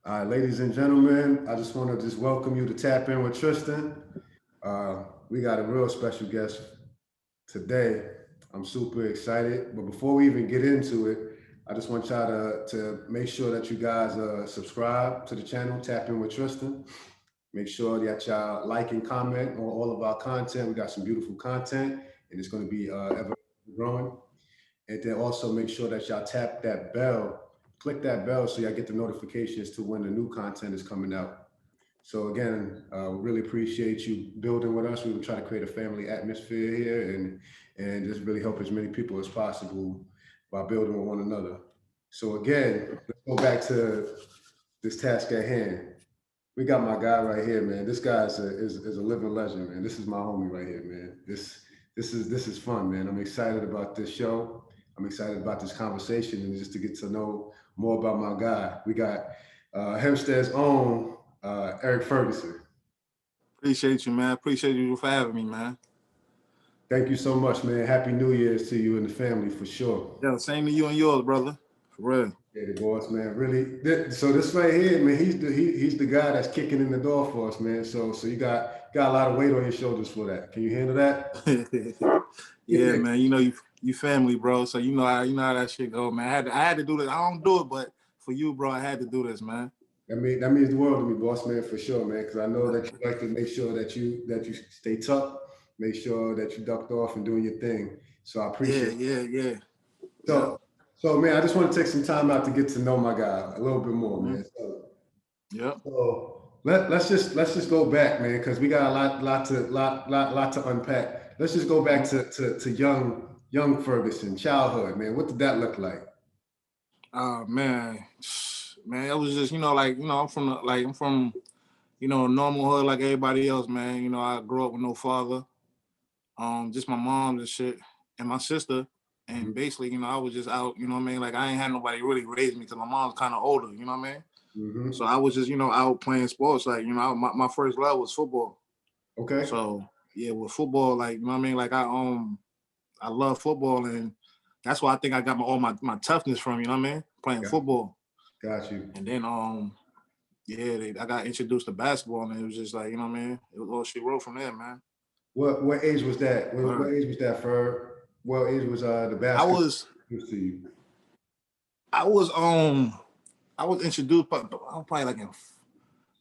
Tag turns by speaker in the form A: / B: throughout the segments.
A: Ladies and gentlemen, I just want to welcome you to Tap In with Tristan. We got a real special guest today. I'm super excited. But before we even get into it, I just want y'all to make sure that you guys subscribe to the channel, Tap In with Tristan. Make sure that y'all like and comment on all of our content. We got some beautiful content, and it's going to be ever growing. And then also make sure that y'all tap that bell, click that bell so y'all get the notifications to when the new content is coming out. So again, we really appreciate you building with us. We will try to create a family atmosphere here and just really help as many people as possible by building with one another. So again, let's go back to this task at hand. We got my guy right here, man. This guy is a living legend, man. This is my homie right here, man. This is fun, man. I'm excited about this show. I'm excited about this conversation and just to get to know more about my guy. We got Hempstead's own Eric Ferguson.
B: Appreciate you, man. Appreciate you for having me, man.
A: Thank you so much, man. Happy New Year's to you and the family for sure.
B: Yeah, same to you and yours, brother. For real.
A: Yeah, the boss, man. Really. So this right here, man, he's the guy that's kicking in the door for us, man. So you got a lot of weight on your shoulders for that. Can you handle that?
B: Yeah, man. You family, bro. So you know how that shit go, man. I had to do this. I don't do it, but for you, bro, I had to do this, man.
A: That means the world to me, boss, man, for sure, man. Because I know that you like to make sure that you stay tough, make sure that you ducked off and doing your thing. So I appreciate it.
B: Yeah.
A: So man, I just want to take some time out to get to know my guy a little bit more, man. So let's just go back, man, because we got a lot to unpack. Let's just go back to young Ferguson, childhood, man. What did that look like?
B: Man, it was just I'm from a normal hood like everybody else, man. I grew up with no father, just my mom and shit, and my sister. And basically, I was just out, like I ain't had nobody really raise me because my mom's kind of older, you know what I mean? Mm-hmm. So I was just, out playing sports. Like, my first love was football.
A: Okay.
B: So yeah, with football, like, like I love football, and that's why I think I got all my toughness from, playing football.
A: Got you.
B: And then I got introduced to basketball, and it was just like, it was all she wrote from there, man.
A: What age was that? What age was that, Ferg? What age was the basketball?
B: I was introduced, but I was probably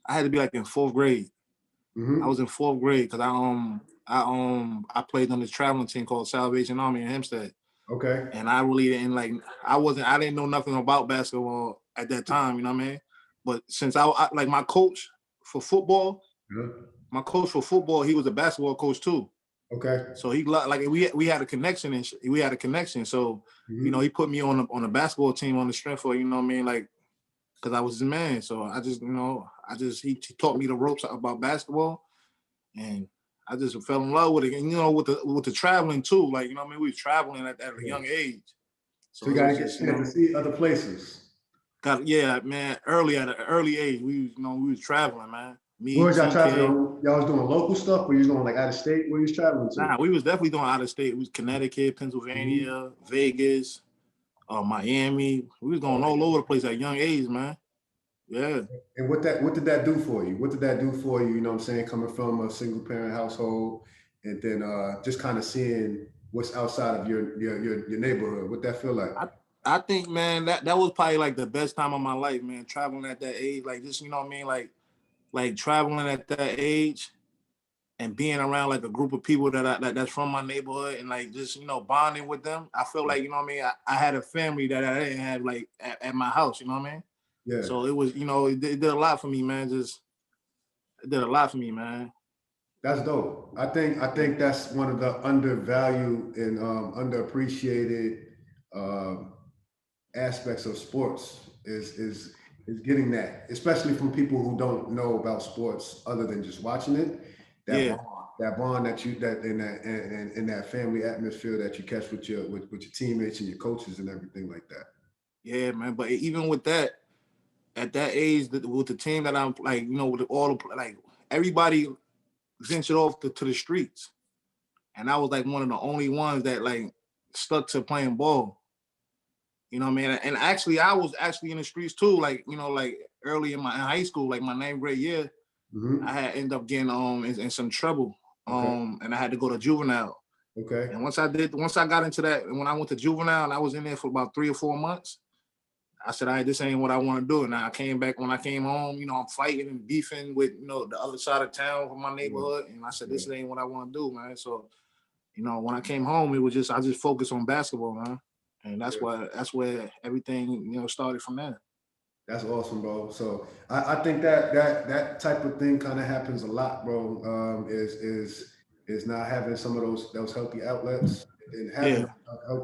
B: I had to be in fourth grade. Mm-hmm. I was in fourth grade because I played on this traveling team called Salvation Army in Hempstead.
A: Okay.
B: And I really didn't I didn't know nothing about basketball at that time, you know what I mean? But since I my coach for football, he was a basketball coach too.
A: Okay.
B: So he we had a connection and we had a connection. So mm-hmm. He put me on a basketball team on the strength for because I was his man. So I just he taught me the ropes about basketball, and I just fell in love with it. And with the traveling too, we were traveling at a young age.
A: So you gotta get to see other places.
B: Man. Early at an early age, we was traveling, man.
A: Where was y'all traveling? Y'all was doing local stuff, or you was going out of state? Where you was traveling to?
B: Nah, we was definitely doing out of state. It was Connecticut, Pennsylvania, mm-hmm. Vegas, Miami. We was going all over the place at a young age, man. Yeah.
A: And what did that do for you? What did that do for you? You know what I'm saying? Coming from a single parent household, and then just kind of seeing what's outside of your neighborhood. What that feel like?
B: I think, man, that was probably the best time of my life, man. Traveling at that age, just you know what I mean, like traveling at that age and being around a group of people that's from my neighborhood and just bonding with them. I feel like, you know what I mean, I had a family that I didn't have at my house, you know what I mean?
A: Yeah.
B: So it was, it did a lot for me, man. It did a lot for me, man.
A: That's dope. I think that's one of the undervalued and underappreciated aspects of sports is getting that, especially from people who don't know about sports other than just watching it. That bond that in that family atmosphere that you catch with your teammates and your coaches and everything like that.
B: Yeah, man. But even with that, at that age, with the team that I'm with all the everybody ventured off to the streets, and I was one of the only ones that stuck to playing ball. You know what I mean? And actually, I was in the streets too, early in high school, like my 9th grade year, I had ended up getting in some trouble. And I had to go to juvenile.
A: Okay.
B: And once I got into that, and when I went to juvenile and I was in there for about 3 or 4 months, I said, all right, this ain't what I want to do. And I came back. When I came home, I'm fighting and beefing with, the other side of town from my neighborhood. And I said, this ain't what I want to do, man. So, when I came home, it was I just focused on basketball, man. And that's where everything, started from there.
A: That's awesome, bro. So I think that type of thing kind of happens a lot, bro. Is not having some of those healthy outlets and having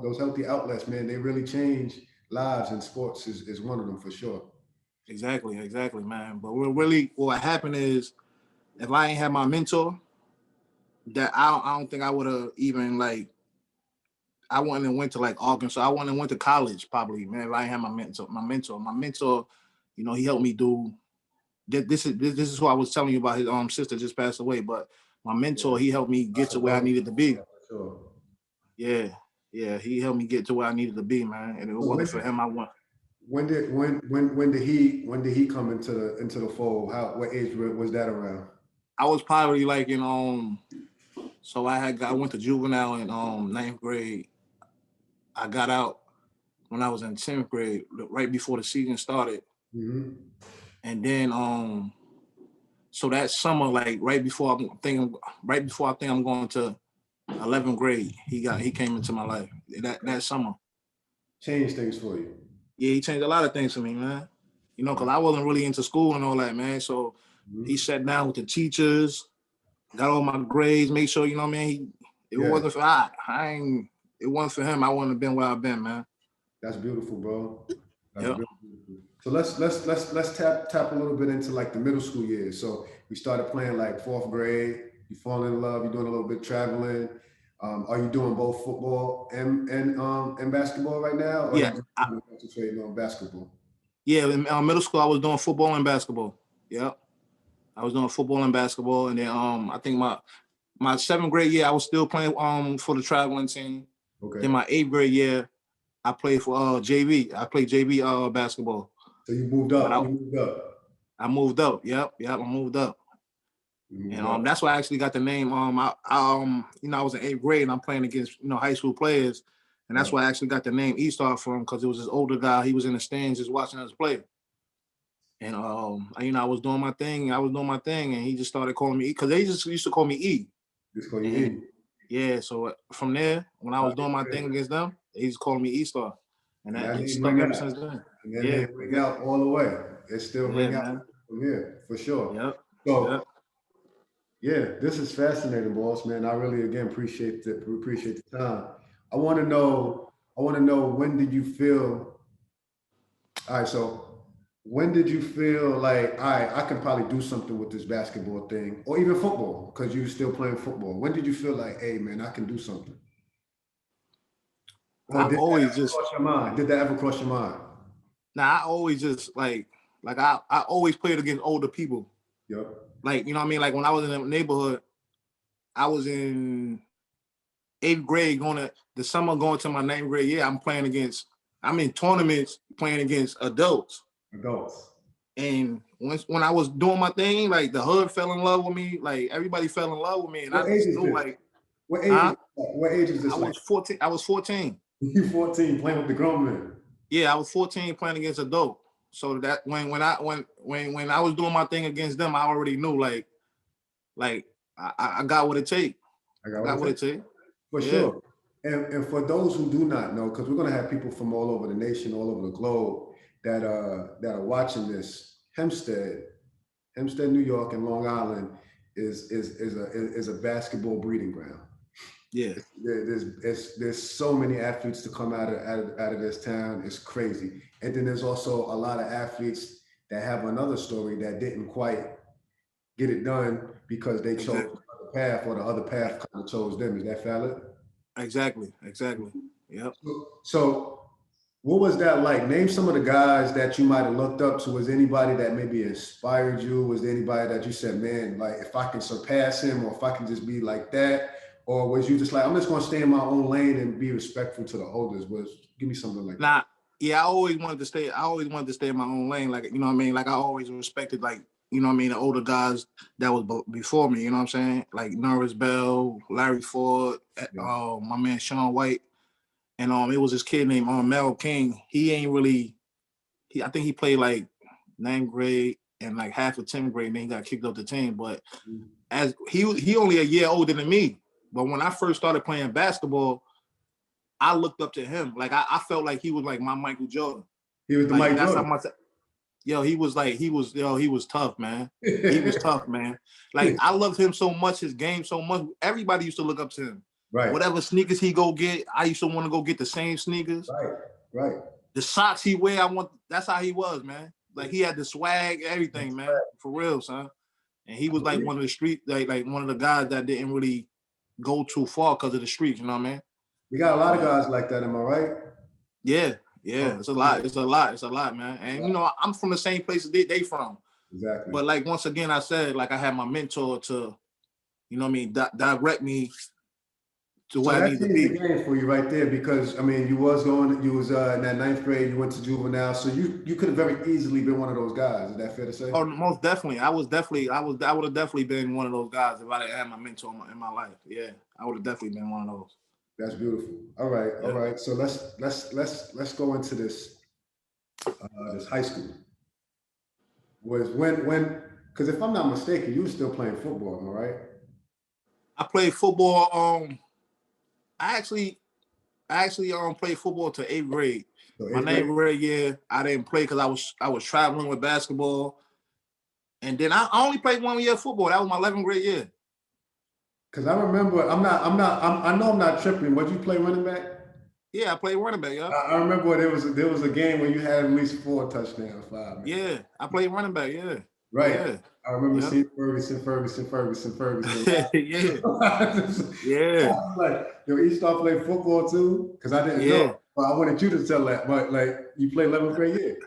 A: those healthy outlets, man. They really change lives, and sports is one of them for sure.
B: Exactly, man. But what happened is, if I ain't had my mentor, that I don't think I would have even I wouldn't have went to Arkansas. I wouldn't have went to college probably, man. If I ain't had my mentor, he helped me do. This is who I was telling you about. His sister just passed away, but my mentor, he helped me get to where I needed to be.
A: Sure.
B: Yeah, he helped me get to where I needed to be, man. And if it wasn't for him, I wouldn't.
A: When did he come into the fold? What age was that around?
B: I was probably so I went to juvenile in 9th grade. I got out when I was in 10th grade, right before the season started.
A: Mm-hmm.
B: And then so that summer, right before I think I'm going to 11th grade, he came into my life. That summer.
A: Changed things for you.
B: Yeah, he changed a lot of things for me, man. Because I wasn't really into school and all that, man. So he sat down with the teachers, got all my grades, made sure, it wasn't for it wasn't for him, I wouldn't have been where I've been, man.
A: That's beautiful, bro. That's beautiful. So let's tap a little bit into the middle school years. So we started playing 4th grade. You fall in love. You're doing a little bit traveling. Are you doing both football and basketball right now? Or
B: Yeah,
A: are you just concentrating on basketball?
B: Yeah, in middle school I was doing football and basketball. Yep, I was doing football and basketball, and then I think my 7th grade year I was still playing for the traveling team.
A: Okay.
B: Then my 8th grade year I played for JV. I played JV basketball.
A: So you moved up.
B: I moved up. Yep. I moved up. And that's why I actually got the name. I was in 8th grade and I'm playing against high school players, and that's why I actually got the name E-Star from, because it was this older guy. He was in the stands just watching us play. And I was doing my thing. And he just started calling me E, because they just used to call me E.
A: Just call you E.
B: Yeah. So from there, when I was doing my thing against them, they just called me E-Star, and that stuck ever since then.
A: And then they ring out all the way. It still ring out from here for sure.
B: Yep.
A: So. Yeah, this is fascinating, boss, man. I really, again, appreciate the time. I want to know, when did you feel, all right, so when did you feel like, all right, I can probably do something with this basketball thing, or even football, because you were still playing football. When did you feel like, hey, man, I can do something? Or did that ever cross your mind?
B: Nah, I always just I always played against older people.
A: Yep.
B: You know what I mean? When I was in the neighborhood, I was in 8th grade going to my 9th grade year. I'm in tournaments playing against adults. And when I was doing my thing, the hood fell in love with me. Everybody fell in love with me. And
A: what
B: I just knew
A: what age is this?
B: I was 14. I was 14.
A: You 14 playing with the grown men.
B: Yeah, I was 14 playing against adults. So that when I was doing my thing against them, I already knew I got what it takes. I got what it takes.
A: For sure. And for those who do not know, because we're gonna have people from all over the nation, all over the globe that are watching this, Hempstead, New York, and Long Island is a basketball breeding ground.
B: Yeah,
A: there's so many athletes to come out of this town. It's crazy. And then there's also a lot of athletes that have another story that didn't quite get it done because they chose the path, or the other path kind of chose them. Is that valid?
B: Exactly. Yep.
A: So what was that like? Name some of the guys that you might have looked up to. Was anybody that maybe inspired you? Was there anybody that you said, man, if I can surpass him, or if I can just be like that? Or was you just I'm just going to stay in my own lane and be respectful to the elders? Give me something like that.
B: yeah, I always wanted to stay. I always wanted to stay in my own lane. Like, you know what I mean? Like, I always respected, like, you know what I mean, the older guys that was before me. You know what I'm saying? Like Norris Bell, Larry Ford, my man Sean White, and it was this kid named Mel King. He ain't really. I think he played like 9th grade and like half of 10th grade, and then he got kicked off the team. But as he only a year older than me. But when I first started playing basketball, I looked up to him. Like I felt like he was like my Michael Jordan.
A: He was the
B: like
A: Mike
B: that's
A: Jordan.
B: how much. He was tough, man. He was tough, man. Like I loved him so much, his game so much. Everybody used to look up to him.
A: Right.
B: Whatever sneakers he go get, I used to want to go get the same sneakers.
A: Right.
B: The socks he wear, that's how he was, man. Like he had the swag, everything, man. For real, son. And he was like one of the street, like one of the guys that didn't really go too far because of the streets, you know what I mean?
A: We got a lot of guys like that, am I right?
B: Yeah. It's a lot, man. And you know, I'm from the same place they from.
A: Exactly.
B: But like once again, I said, like I had my mentor to, you know what I mean, direct me to where I need to be.
A: The game for you right there, because I mean, you was in that 9th grade, you went to juvenile, so you could have very easily been one of those guys. Is that fair to say?
B: Oh, most definitely. I would have definitely been one of those guys if I didn't have my mentor in my life. Yeah, I would have definitely been one of those.
A: That's beautiful. All right. So let's go into this this high school. Was when because if I'm not mistaken, you were still playing football, am I right? I
B: played football. I actually played football to 8th grade. So my 9th grade year, I didn't play because I was traveling with basketball, and then I only played 1 year of football. That was my 11th grade year.
A: Because I remember, I know I'm not tripping. Would you play running back?
B: Yeah, I played running back. Yeah.
A: I remember there was a game where you had at least 4 touchdowns, 5. Man.
B: Yeah, I played running back. Yeah.
A: Right.
B: Yeah.
A: I remember seeing Ferguson.
B: Yeah.
A: Yeah. I was like, yo, you start playing football too? Because I didn't know. But I wanted you to tell that. But like, you played 11th grade year.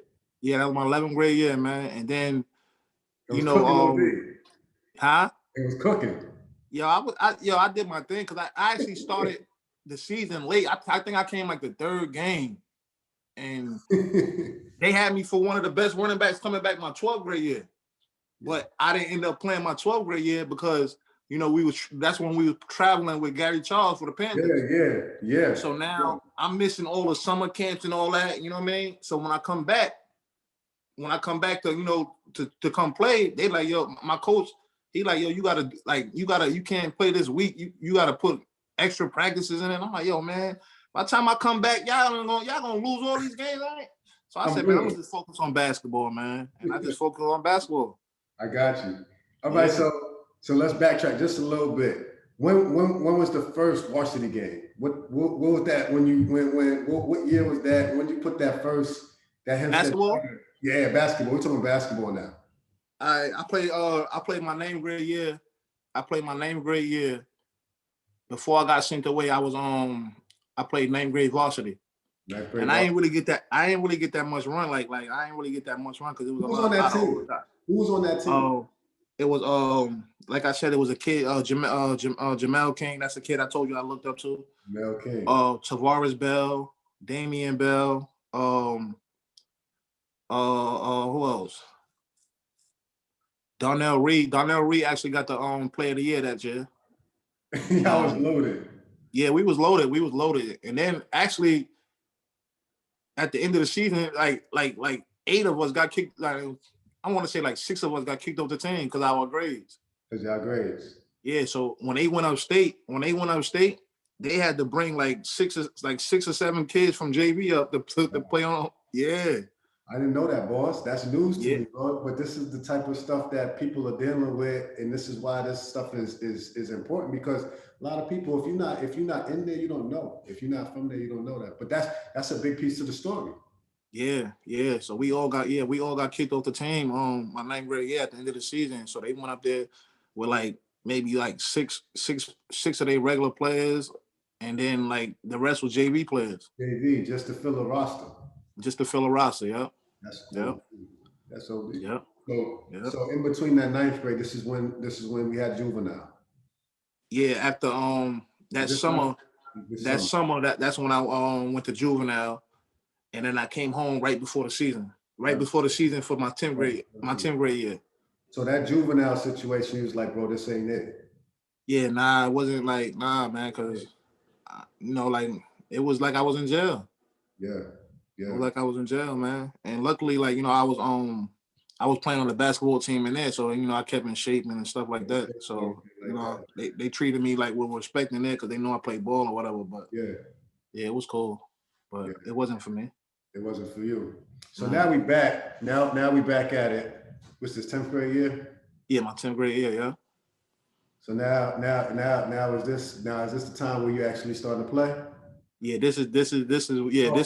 B: Yeah, that was my 11th grade year, man. And then,
A: you know,
B: huh?
A: It was cooking.
B: I did my thing because I actually started the season late. I think I came like the 3rd game, and they had me for one of the best running backs coming back my 12th grade year. But I didn't end up playing my 12th grade year because, you know, that's when we were traveling with Gary Charles for the Panthers.
A: Yeah.
B: So now I'm missing all the summer camps and all that, you know what I mean? So when I come back to, you know, to come play, they like, yo, my coach, he like, yo, you can't play this week. You gotta put extra practices in it. I'm like, yo, man, by the time I come back, y'all gonna lose all these games, right? So I said, man, I'm gonna just focus on basketball, man. And I just focus on basketball.
A: I got you. All right, so let's backtrack just a little bit. When was the first varsity game? What was that? What year was that? When you put that first Hempstead
B: basketball?
A: Yeah, basketball. We're talking basketball now.
B: I played my 9th grade year. I played my 9th grade year. Before I got sent away, I played 9th grade varsity. And I didn't really get that much run. Like I didn't really get that much run because it was
A: on that team. Who was on that team?
B: It was like I said, it was a kid, Jamel King. That's the kid I told you I looked up to.
A: Jamel King.
B: Tavares Bell, Damian Bell. Who else? Darnell Reed. Darnell Reed actually got the Player of the Year that year.
A: I was loaded.
B: Yeah, we was loaded. And then actually at the end of the season, like 8 of us got kicked. Like I want to say like 6 of us got kicked off the team because of our grades.
A: Because y'all grades.
B: Yeah, so when they went upstate, they had to bring like 6 or 7 kids from JV up to play on. Yeah.
A: I didn't know that, boss. That's news to me, bro. But this is the type of stuff that people are dealing with, and this is why this stuff is important, because a lot of people, if you're not in there, you don't know. If you're not from there, you don't know that. But that's a big piece of the story. Yeah.
B: So we all got kicked off the team my 9th grade year at the end of the season. So they went up there with like maybe like six of their regular players, and then like the rest was JV players.
A: JV, just to fill a roster.
B: Yeah.
A: That's cool. Yep. That's OD.
B: Yep.
A: So in between that 9th grade, this is when we had juvenile.
B: Yeah, after that's when I went to juvenile. and then I came home right before the season. Right before the season for my 10th grade year.
A: So that juvenile situation, he was like, bro, this ain't it.
B: Yeah, nah, it wasn't like, nah, man, because, you know, like, it was like I was in jail.
A: Yeah, yeah.
B: It was like I was in jail, man. And luckily, like, you know, I was playing on the basketball team in there, so, you know, I kept in shape and stuff like that. So, you know, they treated me like with respect in there because they know I played ball or whatever. But yeah, it was cool, but it wasn't for me.
A: It wasn't for you. So now we back. Now we back at it. What's this 10th grade year?
B: Yeah, my 10th grade year, yeah.
A: So now is this the time where you actually starting to play?
B: Yeah, this is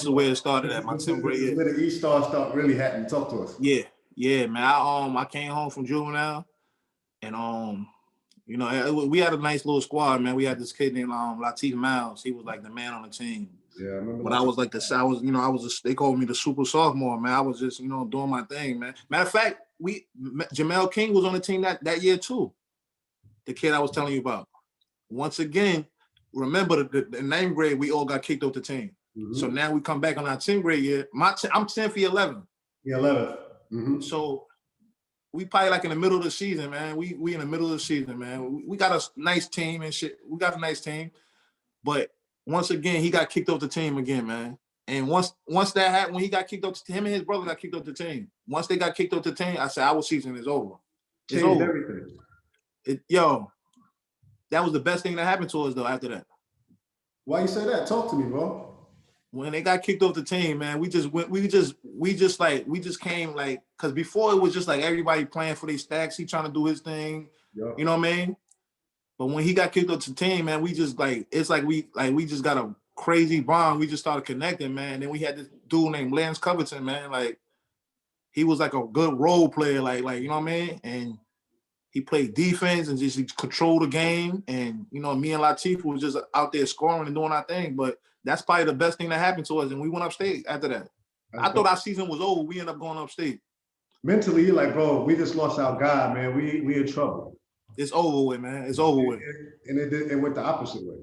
B: where it started at my 10th grade year.
A: Where the E-Stars start really having to talk to us.
B: Yeah, man. I came home from juvenile, and you know, we had a nice little squad, man. We had this kid named Latif Miles. He was like the man on the team.
A: Yeah, I remember.
B: But I was like they called me the super sophomore, man. I was just, you know, doing my thing, man. Matter of fact, Jamel King was on the team that year too. The kid I was telling you about. Once again, remember the 9th grade, we all got kicked off the team. Mm-hmm. So now we come back on our 10th grade year. I'm 10 for 11.
A: Yeah, 11. Mm-hmm.
B: So we probably like in the middle of the season, man. We in the middle of the season, man. We got a nice team and shit. We got a nice team, but once again, he got kicked off the team again, man. And once that happened, when he got kicked off, him and his brother got kicked off the team. Once they got kicked off the team, I said, our season is over. It's
A: over.
B: Everything. That was the best thing that happened to us though. After that.
A: Why you say that? Talk to me, bro.
B: When they got kicked off the team, man, we just came like, because before it was just like everybody playing for their stacks. He trying to do his thing. Yep. You know what I mean? But when he got kicked off the team, man, we just like, it's like we just got a crazy bond. We just started connecting, man. And then we had this dude named Lance Covington, man. Like, he was like a good role player, like you know what I mean? And he played defense and just controlled the game. And, you know, me and Latif was just out there scoring and doing our thing. But that's probably the best thing that happened to us. And we went upstate after that. I thought our season was over. We ended up going upstate.
A: Mentally, you're like, bro, we just lost our guy, man. We in trouble.
B: It's over with, man. It's over with.
A: And it went the opposite way.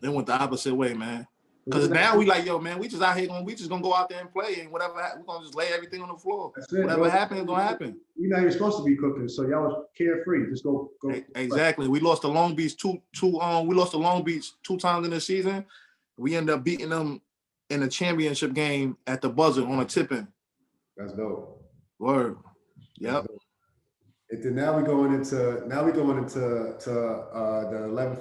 B: It went the opposite way, man. Because now we like, yo, man, we just out here we just gonna go out there and play, and whatever we're gonna just lay everything on the floor. Whatever happens, gonna happen.
A: You're not even supposed to be cooking, so y'all was carefree. Just go.
B: Exactly. We lost to Long Beach we lost to Long Beach 2 times in the season. We ended up beating them in the championship game at the buzzer on a tip-in.
A: That's dope.
B: Word. Yep.
A: And then now we're going into the 11th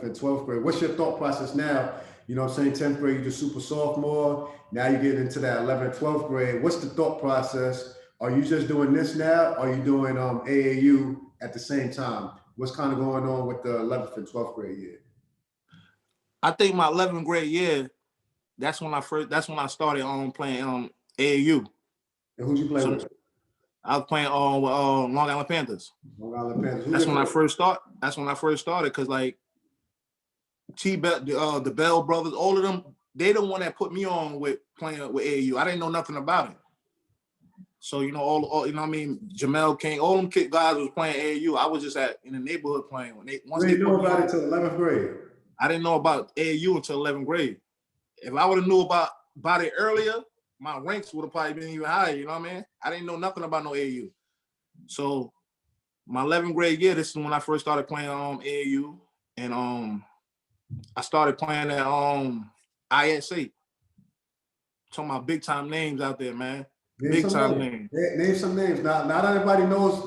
A: and 12th grade. What's your thought process now? You know what I'm saying? 10th grade, you're just super sophomore. Now you're getting into that 11th, 12th grade. What's the thought process? Are you just doing this now? Or are you doing AAU at the same time? What's kind of going on with the 11th and 12th grade year?
B: I think my 11th grade year, that's when I started playing AAU.
A: And who'd you play with?
B: I was playing with Long Island Panthers.
A: Long Island Panthers.
B: That's when I first started, because like the Bell brothers, all of them, they the one that put me on with playing with AAU. I didn't know nothing about it. So, you know, all you know what I mean, Jamel King, all them guys was playing AAU. I was just in the neighborhood playing.
A: Once they know about it till 11th grade.
B: I didn't know about AAU until 11th grade. If I would have knew about it earlier, my ranks would have probably been even higher, you know what I mean? I didn't know nothing about no AAU. So my 11th grade year, this is when I first started playing AAU. And I started playing at ISA. Talking about big time names out there, man. Big time names.
A: Name some names. Not everybody knows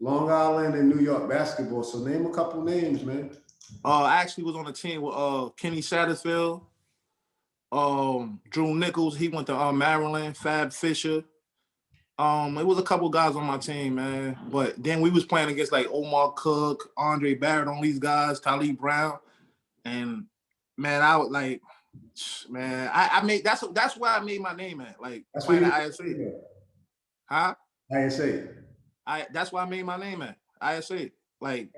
A: Long Island and New York basketball, so name a couple names, man.
B: I actually was on a team with Kenny Satterfield, Drew Nichols. He went to Maryland. Fab Fisher. It was a couple guys on my team, man. But then we was playing against like Omar Cook, Andre Barrett, on these guys, Talib Brown, and man, I was like, man, I made that's where I made my name at. Like that's playing at ISA. Huh?
A: ISA.
B: That's where I made my name at ISA. Like.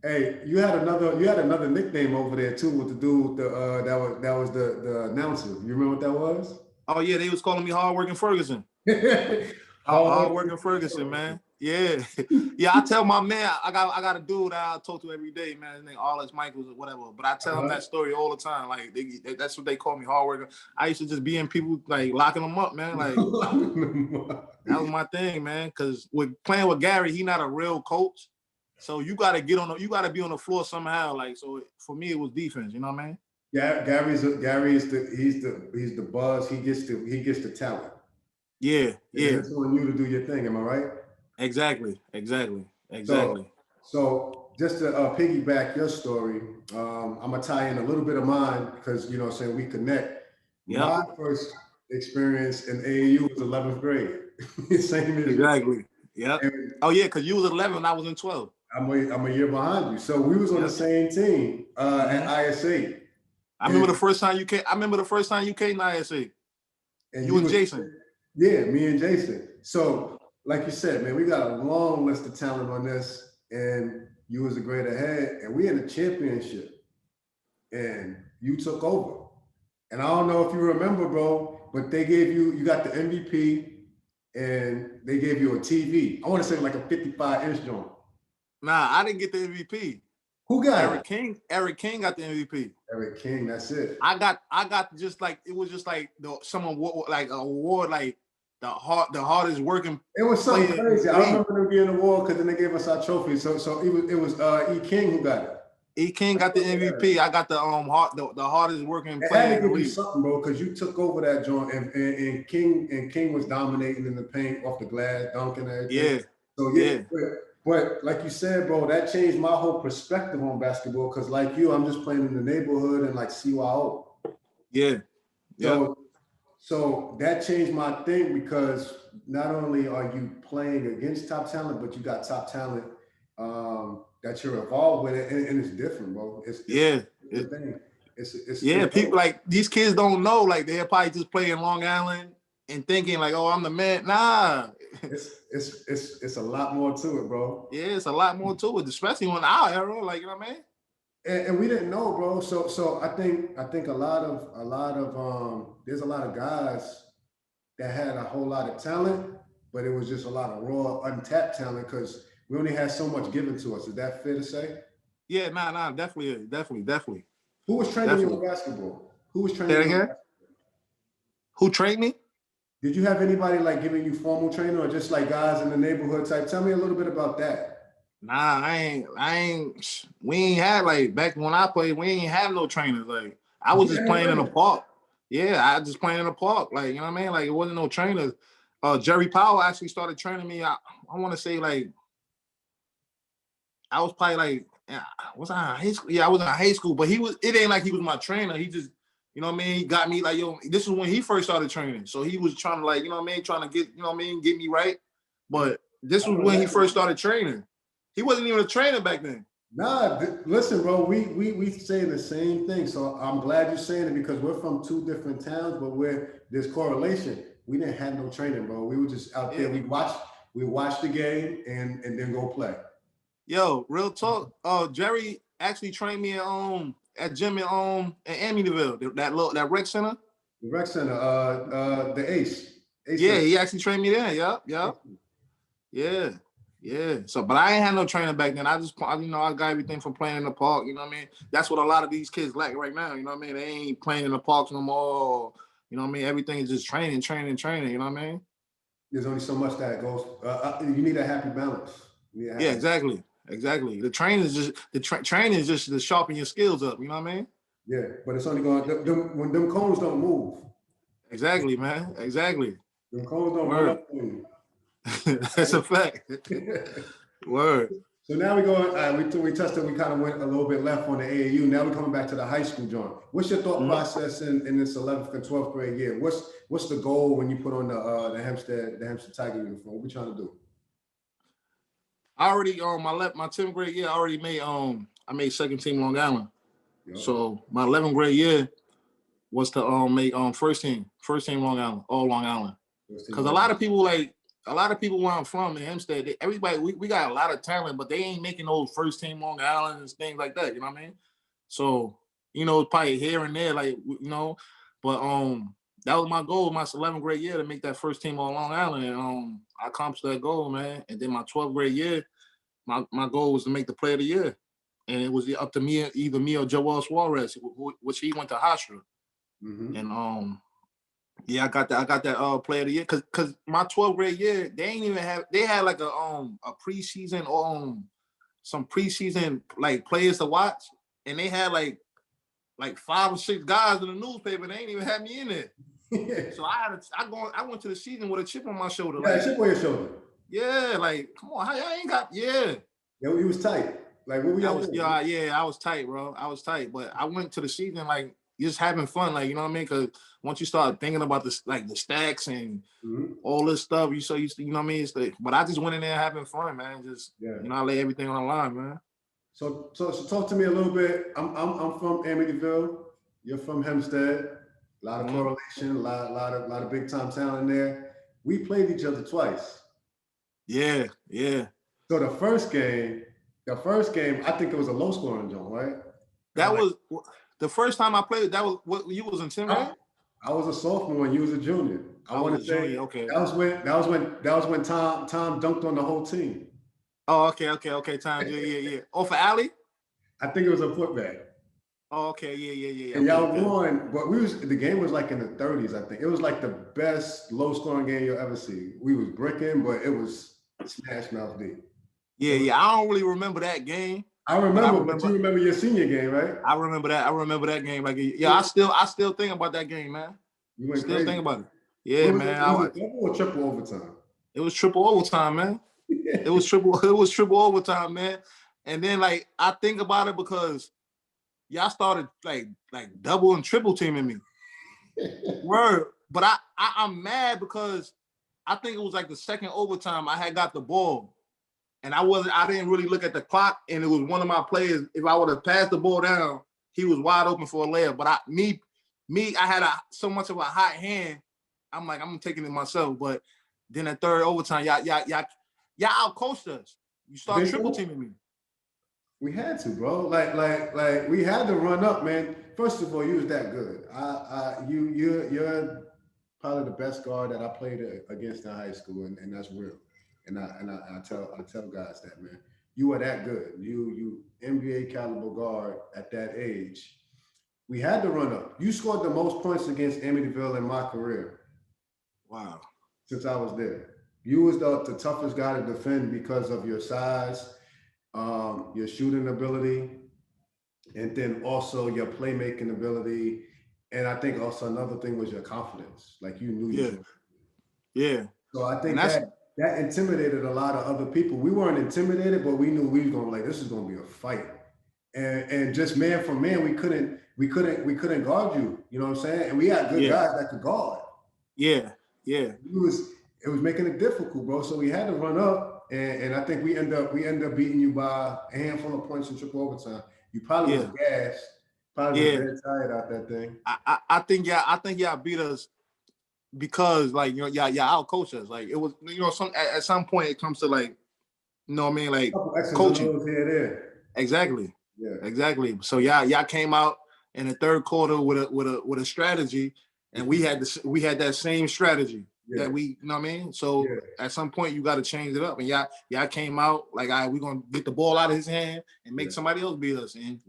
A: Hey, you had another nickname over there too with the dude that was the announcer. You remember what that was?
B: Oh yeah, they was calling me Hardworking Ferguson. Hardworking Ferguson, man. Yeah, yeah. I tell my man, I got a dude that I talk to every day, man. His name Alex Michaels or whatever. But I tell him that story all the time. Like that's what they call me, hard worker. I used to just be in people like locking them up, man. Like that was my thing, man. Because with playing with Gary, he not a real coach, so you got to be on the floor somehow. Like so, for me, it was defense. You know what I mean?
A: Yeah, Gary is the buzz. He gets the talent.
B: Yeah, yeah.
A: It's on you to do your thing. Am I right?
B: Exactly.
A: So just to piggyback your story, I'm gonna tie in a little bit of mine because saying we connect. Yep. My first experience in AAU was 11th grade. Same as
B: exactly. Yeah. Oh yeah, because you was 11, I was in 12.
A: I'm a year behind you. So we was on the same team at ISA.
B: I remember the first time you came. to ISA. And you and Jason.
A: Yeah, me and Jason. So, like you said, man, we got a long list of talent on this, and you was a grade ahead, and we had a championship, and you took over. And I don't know if you remember, bro, but they gave you got the MVP, and they gave you a TV. I want to say like a 55-inch joint.
B: Nah, I didn't get the MVP.
A: Who got
B: Eric King? Eric King got the MVP.
A: Eric King, that's it.
B: I got just like it was just like someone like an award like the hardest working.
A: It was something crazy. I remember them getting an award because then they gave us our trophy. So it was E King who got it.
B: E King got the MVP. I got the hardest working player.
A: I had to give you something, bro, because you took over that joint and King was dominating in the paint off the glass, dunking everything.
B: Yeah.
A: So yeah. But like you said, bro, that changed my whole perspective on basketball because like you, I'm just playing in the neighborhood and like CYO.
B: Yeah.
A: So that changed my thing because not only are you playing against top talent, but you got top talent that you're involved with it, and it's different, bro. It's
B: people like these kids don't know, like they're probably just playing Long Island and thinking like, oh, I'm the man. Nah.
A: It's a lot more to it, bro.
B: Yeah, it's a lot more to it, especially in our era, like, you know what I mean?
A: And we didn't know, bro. So I think a lot of there's a lot of guys that had a whole lot of talent, but it was just a lot of raw, untapped talent because we only had so much given to us. Is that fair to say?
B: Yeah, nah, definitely.
A: Who was training you in basketball? Who was training you in basketball?
B: Who trained me?
A: Did you have anybody like giving you formal training or just like guys in the neighborhood type? Tell me a little bit about that.
B: Nah, we ain't had like back when I played, we ain't have no trainers. Like I was just playing in the park. Yeah, I just playing in the park. Like, you know what I mean? Like it wasn't no trainers. Jerry Powell actually started training me. I want to say like I was probably like, was I in high school? Yeah, I was in high school, but it ain't like he was my trainer. He just, you know what I mean? He got me like, yo, this is when he first started training. So he was trying to like, you know what I mean? Trying to get, you know what I mean? Get me right. But this was when he first started training. He wasn't even a trainer back then.
A: Nah, listen, bro, we say the same thing. So I'm glad you're saying it because we're from two different towns, but there's correlation. We didn't have no training, bro. We were just out there. We watched the game and then go play.
B: Yo, real talk. Jerry actually trained me at gym in Amityville, that rec center.
A: The rec center, the Ace.
B: Yeah, he actually trained me there. Yep. Yeah. So, but I ain't had no training back then. I got everything from playing in the park. You know what I mean? That's what a lot of these kids lack right now. You know what I mean? They ain't playing in the parks no more. You know what I mean? Everything is just training. You know what I mean?
A: There's only so much that goes. You need a happy balance.
B: Yeah, exactly. The training is just to sharpen your skills up. You know what I mean?
A: Yeah, but it's only going when them cones don't move.
B: Exactly, man. Exactly.
A: Them cones don't move.
B: That's a fact. Word.
A: So now we go. We touched it. We kind of went a little bit left on the AAU. Now we're coming back to the high school joint. What's your thought process in this 11th and 12th grade year? What's the goal when you put on the Hempstead Tiger uniform? What we trying to do?
B: I already my 10th grade year. I already made I made second team Long Island. Yep. So my 11th grade year was to make first team Long Island, all Long Island. Because a lot of people where I'm from in Hempstead, everybody we got a lot of talent, but they ain't making those first team Long Island and things like that. You know what I mean? So it's probably here and there, like but that was my goal, my 11th grade year, to make that first team on Long Island. And I accomplished that goal, man. And then my 12th grade year, my goal was to make the player of the year. And it was up to me, either me or Joel Suarez, which he went to Hofstra.
A: Mm-hmm.
B: And yeah, I got that player of the year because my 12th grade year, they had like a preseason some preseason like players to watch, and they had like 5 or 6 guys in the newspaper. And they ain't even had me in there. So I went to the season with a chip on my shoulder.
A: Yeah, like, chip on your shoulder.
B: Yeah, like come on, I ain't got Yeah,
A: he was tight. Like what were y'all doing?
B: I was tight, bro. I was tight, but I went to the season like just having fun, like you know what I mean? Because once you start thinking about this, like the stacks and all this stuff, you know what I mean? But I just went in there having fun, man. Just you know, I lay everything on the line, man.
A: So talk to me a little bit. I'm from Amityville. You're from Hempstead. A lot of correlation, a lot of big time talent there. We played each other twice.
B: Yeah.
A: So the first game, I think it was a low scoring joint, right?
B: That was the first time I played. That was what you was in 10th grade?
A: I was a sophomore and you was a junior. I want to say junior,
B: okay.
A: That was when Tom dunked on the whole team.
B: Oh, okay. Tom, yeah. Oh, for Allie?
A: I think it was a putback.
B: Oh, okay, yeah.
A: And y'all won, but the game was like in the 30s, I think. It was like the best low scoring game you'll ever see. We was bricking, but it was smash mouth deep.
B: Yeah. I don't really remember that game.
A: I remember, but you remember your senior game, right?
B: I remember that game. Like, yeah, I still think about that game, man.
A: You went
B: still
A: crazy.
B: Think about it. Yeah, man.
A: Was it double or triple overtime?
B: It was triple overtime, man. It was triple overtime, man. And then like I think about it because y'all started like double and triple teaming me. Word. But I'm mad because I think it was like the second overtime I had got the ball. And I didn't really look at the clock, and it was one of my players. If I would have passed the ball down, he was wide open for a layup. But I had so much of a hot hand. I'm like, I'm taking it myself. But then at third overtime, y'all outcoached us. You started triple teaming me.
A: We had to, bro. Like we had to run up, man. First of all, you was that good. You're probably the best guard that I played against in high school, and that's real. And I tell guys that, man. You are that good. You NBA caliber guard at that age. We had to run up. You scored the most points against Amityville in my career.
B: Wow.
A: Since I was there. You was the toughest guy to defend because of your size, your shooting ability, and then also your playmaking ability. And I think also another thing was your confidence. Like you knew you.
B: Yeah.
A: So I think that intimidated a lot of other people. We weren't intimidated, but we knew we was going this is going to be a fight. And just man for man, we couldn't guard you. You know what I'm saying? And we had good guys that could guard.
B: Yeah.
A: It was making it difficult, bro. So we had to run up, and I think we end up beating you by a handful of points in triple overtime. You probably was gassed, probably was very tired out that thing.
B: I think y'all beat us because like y'all outcoached us. Like it was at some point it comes to like what I mean, like coaching
A: here there.
B: Exactly.
A: Yeah.
B: Exactly. So y'all came out in the third quarter with a strategy, and we had that same strategy that we, you know what I mean? So at some point you got to change it up, and y'all came out like, all right, we're gonna get the ball out of his hand and make somebody else beat us. And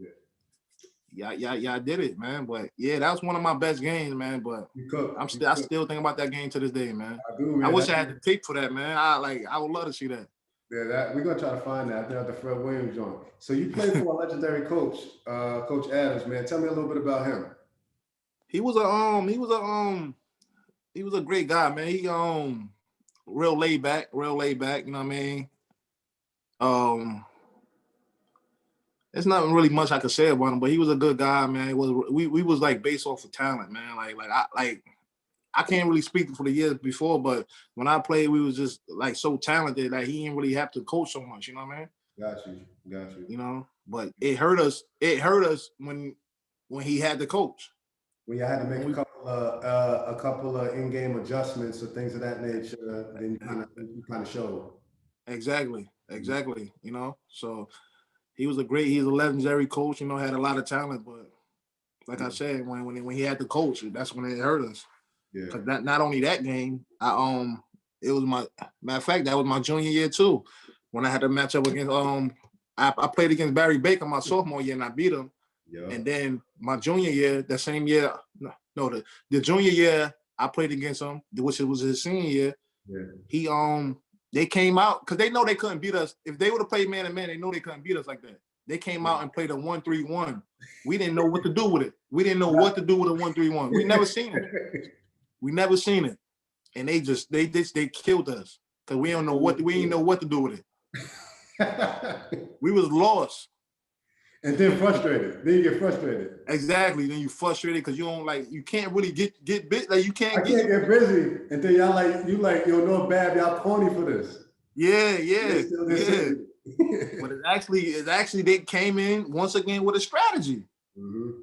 B: y'all did it, man. But that was one of my best games, man. But I still think about that game to this day, man.
A: I do, man.
B: I wish I had the tape for that, man. I would love to see that.
A: Yeah, we're gonna try to find that. I think at the Fred Williams joint. So you played for a legendary coach, Coach Adams, man. Tell me a little bit about him.
B: He was a great guy, man. He real laid back, you know what I mean? There's not really much I could say about him, but he was a good guy, man. We was like based off of talent, man. I can't really speak for the years before, but when I played, we was just like so talented that he didn't really have to coach so much, you know what I mean?
A: Got you.
B: You know, but it hurt us when he had to coach.
A: When you had to make a couple of in-game adjustments or things of that nature, then you kind of showed.
B: Exactly. You know, so he's a legendary coach. You know, had a lot of talent, but like I said, when he had to coach, that's when it hurt us.
A: Yeah.
B: Because not only that game, it was my matter of fact, that was my junior year too. When I had to match up against I played against Barry Baker my sophomore year and I beat him.
A: Yeah.
B: And then my junior year, the same year, the junior year I played against him, which was his senior year.
A: Yeah.
B: They came out because they know they couldn't beat us. If they would have played man to man, they know they couldn't beat us like that. They came out and played a 1-3-1. We didn't know what to do with it. We didn't know what to do with a 1-3-1. We never seen it. We never seen it. And they killed us because we didn't know what to do with it. We was lost.
A: And then frustrated. Then you get frustrated.
B: Exactly. Then you frustrated because you can't really get bit. Like you can't
A: I can't get busy. And then y'all know bad, y'all corny for this.
B: Yeah. But it's actually they came in once again with a strategy,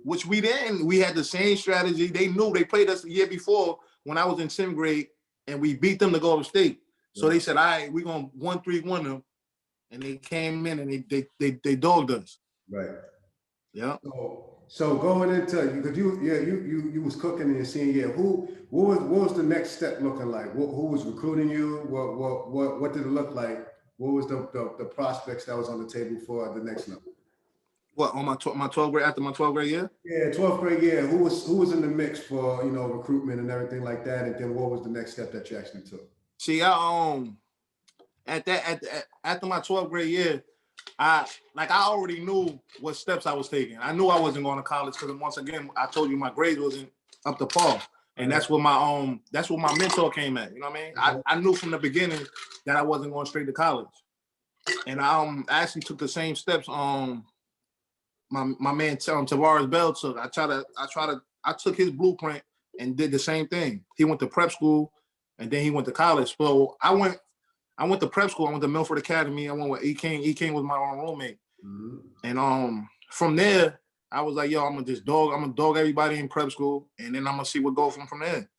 B: which we didn't. We had the same strategy. They knew they played us the year before when I was in 10th grade and we beat them to go upstate. So they said, all right, we're going to 1-3-1 them. And they came in and they dogged us.
A: Right.
B: Yeah.
A: So going into you was cooking in your senior year. What was the next step looking like? Who was recruiting you? What did it look like? What was the prospects that was on the table for the next level?
B: What, on my 12th grade, after my 12th grade year?
A: Yeah, 12th grade year. Who was in the mix for recruitment and everything like that? And then what was the next step that you actually took?
B: See, after my 12th grade year, I already knew what steps I was taking. I knew I wasn't going to college because once again, I told you my grades wasn't up to par. And that's what my mentor came at. You know what I mean? I knew from the beginning that I wasn't going straight to college. And I actually took the same steps my man Tavares Bell took. I took his blueprint and did the same thing. He went to prep school and then he went to college. So I went to prep school. I went to Milford Academy. I went with E-King was my own roommate. And from there, I was like, yo, I'm gonna dog everybody in prep school, and then I'm gonna see what goes from there.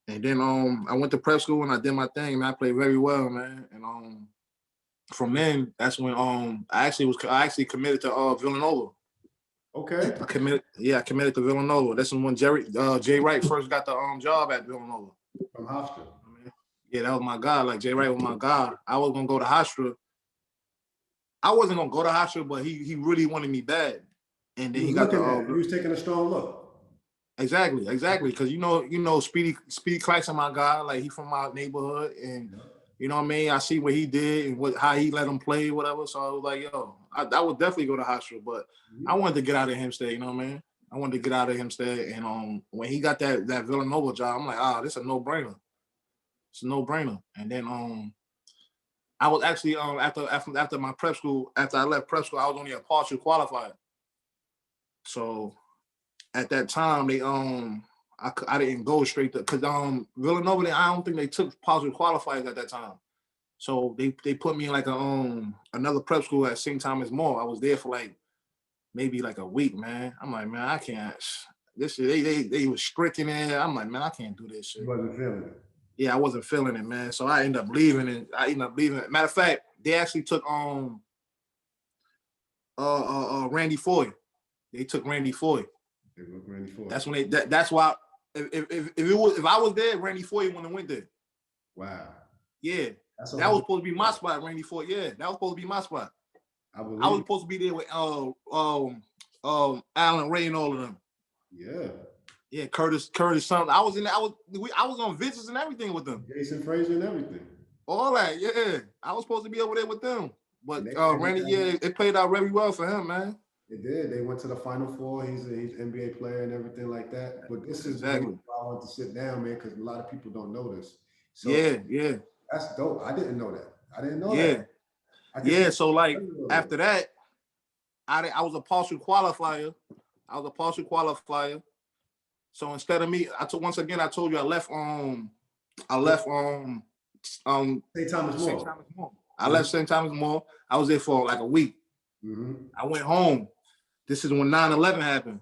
B: And then I went to prep school and I did my thing, and I played very well, man. And from then, that's when I actually committed to Villanova.
A: Okay.
B: I committed to Villanova. That's when Jay Wright first got the job at Villanova.
A: From Hofstra.
B: Yeah, that was my guy. Like Jay Wright was my guy. I was gonna go to Hofstra. I wasn't gonna go to Hofstra, but he really wanted me bad. And then he got the.
A: He was taking a strong look.
B: Exactly. Because you know, Speedy Claxon, my guy. Like he from my neighborhood, and you know what I mean. I see what he did and how he let him play, whatever. So I was like, yo, I would definitely go to Hofstra, but I wanted to get out of Hempstead. You know what I mean? I wanted to get out of Hempstead, and when he got that Villanova job, I'm like, this is a no-brainer. It's a no-brainer. And then I was actually after my prep school, after I left prep school, I was only a partial qualifier. So at that time, they I didn't go straight to because Villanova, I don't think they took partial qualifiers at that time. So they put me in like another prep school at St. Thomas More. I was there for maybe a week, man. I'm like, man, I can't. This shit, they was strict in there. I'm like, man, I can't do this shit.
A: You wasn't feeling it.
B: Yeah, I wasn't feeling it, man. So I ended up leaving it. Matter of fact, they actually took Randy Foy. They took Randy Foy.
A: They took Randy Foy.
B: That's when that's why if I was there, Randy Foy wouldn't have went there.
A: Wow.
B: Yeah. That was supposed to be my spot, Randy Foy. Yeah, that was supposed to be my spot. I was supposed to be there with Alan Ray and all of them.
A: Yeah.
B: Yeah, Curtis something. I was on visits and everything with them.
A: Jason Frazier and everything.
B: All that, yeah. I was supposed to be over there with them. But Randy, it played out very well for him, man.
A: It did. They went to the Final Four. He's an NBA player and everything like that. But this is
B: exactly
A: why I want to sit down, man, because a lot of people don't know this. So
B: yeah.
A: That's dope. I didn't know that. I didn't know that.
B: Yeah, so after that, I was a partial qualifier. So instead of me, I told you I left
A: St. Thomas More.
B: I left St. Thomas More. I was there for a week. I went home. This is when 9/11 happened.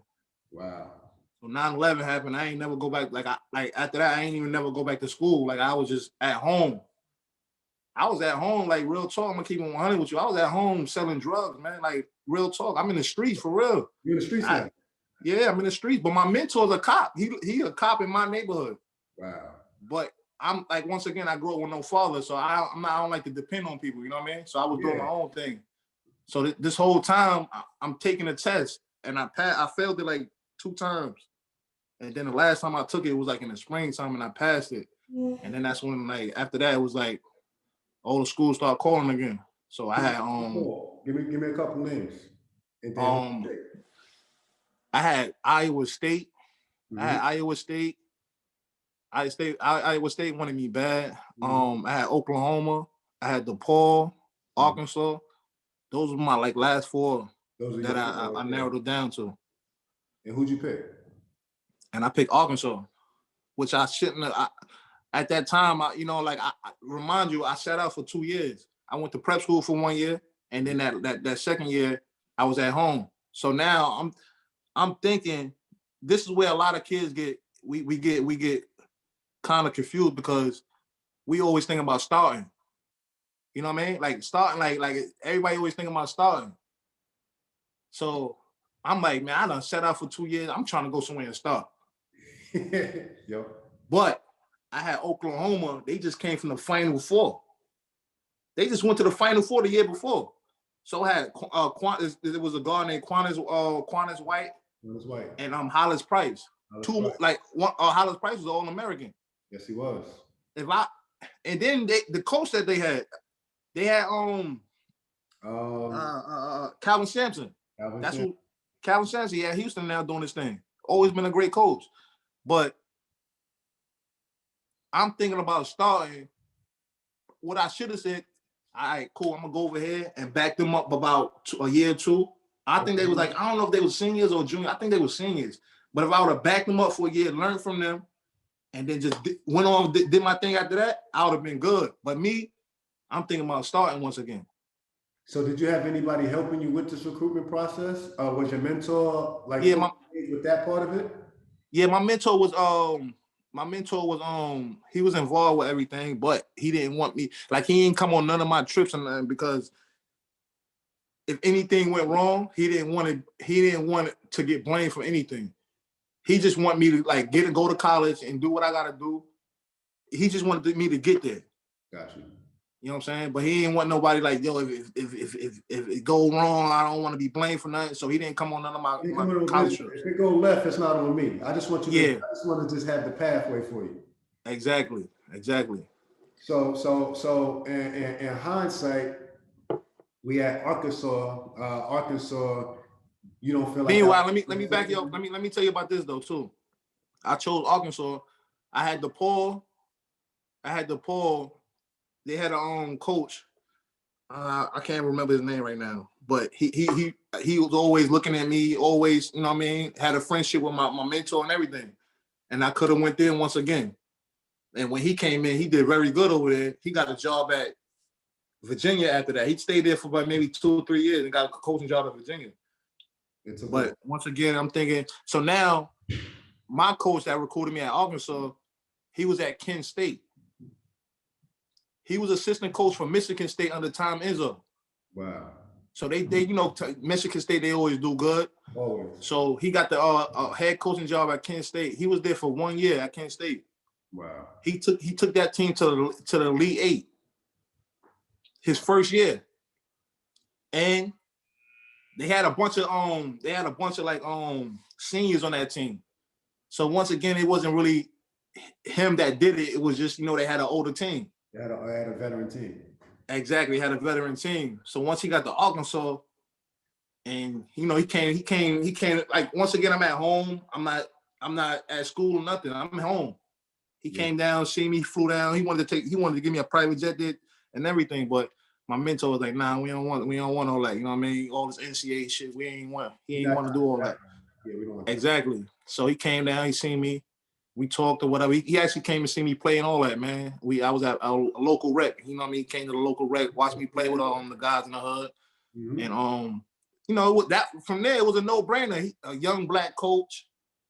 A: Wow.
B: So 9/11 happened. I ain't never go back. After that, I ain't even never go back to school. I was just at home. I was at home, real talk. I'm gonna keep it 100 with you. I was at home selling drugs, man. Real talk. I'm in the streets for real.
A: You in the streets now?
B: Yeah, I'm in the streets. But my mentor's a cop. He a cop in my neighborhood.
A: Wow.
B: But I'm like, once again, I grew up with no father, so I don't like to depend on people. You know what I mean? So I was doing my own thing. So this whole time I'm taking a test, and I failed it like 2 times. And then the last time I took it, it was like in the springtime, and I passed it. And then that's when, like, after that, it was like all the schools start calling again. So I had
A: give me a couple names. And then
B: I had Iowa State.
A: Mm-hmm.
B: I had Iowa State. Iowa State wanted me bad. I had Oklahoma. I had DePaul, Arkansas. Those were my like last 4 that I narrowed it down to.
A: And who'd you pick?
B: And I picked Arkansas, which I shouldn't have. At that time, I remind you, I sat out for 2 years. I went to prep school for 1 year, and then that second year, I was at home. So now I'm thinking this is where a lot of kids get kind of confused, because we always think about starting. You know what I mean? Like starting, like everybody always think about starting. So I'm like, man, I done sat out for 2 years. I'm trying to go somewhere and start.
A: Yo.
B: But I had Oklahoma. They just came from the Final Four. They just went to the Final Four the year before. So I had there was a guard named Quanez White.
A: Quanez White.
B: And Hollis Price. Hollis Price was All-American.
A: Yes, he was.
B: And then the coach that they had Calvin Sampson. Calvin Sampson. Yeah, Houston now doing this thing. Always been a great coach. But I'm thinking about starting. What I should have said, all right, cool, I'm going to go over here and back them up about a year or 2. I think they was like, I don't know if they were seniors or juniors. I think they were seniors. But if I would have backed them up for a year, learned from them, and then just went on, did my thing after that, I would have been good. But me, I'm thinking about starting once again.
A: So did you have anybody helping you with this recruitment process? Was your mentor with that part of it?
B: Yeah, my mentor was he was involved with everything, but he didn't want me, like he didn't come on none of my trips and nothing, because if anything went wrong, he didn't want to get blamed for anything. He just wanted me to like go to college and do what I gotta do. He just wanted me to get there.
A: Gotcha.
B: You know what I'm saying? But he didn't want nobody like, yo, if it go wrong, I don't want to be blamed for nothing. So he didn't come on none of my college trips.
A: If it go left, it's not on me. I just want you to, I just want to just have the pathway for you.
B: Exactly.
A: So in hindsight, we had Arkansas, you don't feel like.
B: Meanwhile, let me back you up. Let me tell you about this though too. I chose Arkansas. I had DePaul. They had their own coach. I can't remember his name right now, but he was always looking at me, always, you know what I mean, had a friendship with my mentor and everything. And I could have went there once again. And when he came in, he did very good over there. He got a job at Virginia after that. He stayed there for about maybe 2 or 3 years and got a coaching job at Virginia. But once again, I'm thinking, so now my coach that recruited me at Arkansas, he was at Kent State. He was assistant coach for Michigan State under Tom Izzo.
A: Wow.
B: So they Michigan State, they always do good.
A: Always.
B: So he got the head coaching job at Kent State. He was there for 1 year at Kent State.
A: Wow.
B: He took that team to the Elite 8 his first year. And they had a bunch of like seniors on that team. So once again, it wasn't really him that did it. It was just, they had an older team.
A: They had a veteran team.
B: Exactly, had a veteran team. So once he got to Arkansas, and he came like, once again, I'm at home. I'm not at school or nothing. I'm at home. He came down, see me, flew down. He wanted to give me a private jet and everything, but my mentor was like, nah, we don't want all that. You know what I mean? All this NCAA shit. He ain't want to do all that.
A: Yeah, we don't want
B: exactly. So he came down, he seen me. We talked or whatever. He actually came to see me play and all that, man. I was at a local rec. You know what I mean? He came to the local rec, watched me play with the guys in the hood. Mm-hmm. And that from there, it was a no-brainer. A young black coach,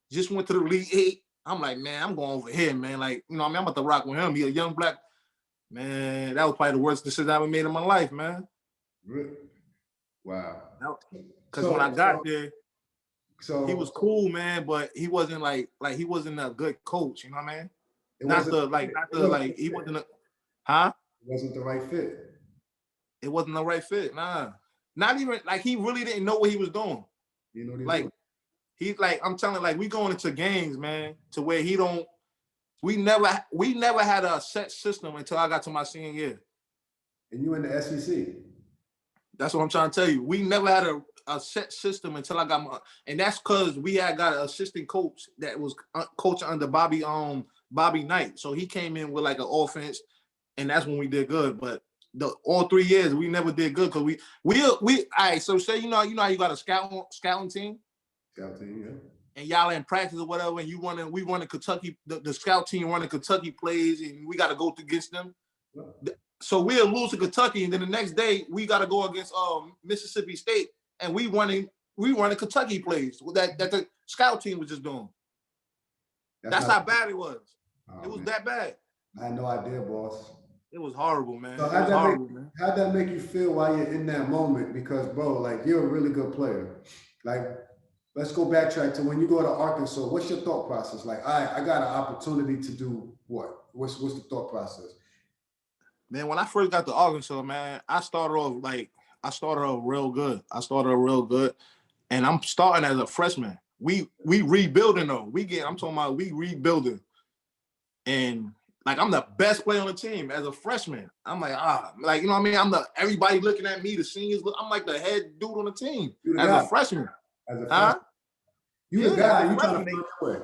B: just went to the Elite 8. I'm like, man, I'm going over here, man. Like, I'm about to rock with him. He a young black, man. That was probably the worst decision I ever made in my life, man.
A: Really? Wow.
B: Because when I got there, he was cool, man, but he wasn't like he wasn't a good coach, you know what I mean?
A: It
B: Not
A: wasn't.
B: the like, not the like. He wasn't. Huh?
A: It wasn't the right fit.
B: It wasn't the right fit. Nah, not even like he really didn't know what he was doing.
A: You know what he's
B: Like
A: doing.
B: he's like, I'm telling, like we going into games, man, to where he don't. We never had a set system until I got to my senior year.
A: And you in the SEC.
B: That's what I'm trying to tell you. We never had a set system until I got my, and that's because we had got an assistant coach that was coaching under Bobby Knight. So he came in with like an offense, and that's when we did good. But all 3 years we never did good because we all right. So say you know how you got a scouting team.
A: Scout team, yeah.
B: And y'all in practice or whatever, and we running Kentucky, the scout team running Kentucky plays, and we got to go against them. Yeah. So we'll lose to Kentucky, and then the next day we got to go against Mississippi State, and we running Kentucky plays that the scout team was just doing. That's how bad it was. Oh, it was that bad.
A: I had no idea, boss.
B: It was horrible, man.
A: So how'd that make you feel while you're in that moment? Because, bro, like, you're a really good player. Like, let's go backtrack to when you go to Arkansas. What's your thought process? Like, I got an opportunity to do what? What's the thought process?
B: Man, when I first got to Arkansas, man, I started off real good. And I'm starting as a freshman. We rebuilding though. I'm talking about we rebuilding. And like I'm the best player on the team as a freshman. I'm like, like, you know what I mean? Everybody looking at me, the seniors, I'm like the head dude on the team as a freshman.
A: You the guy, you trying to find your way.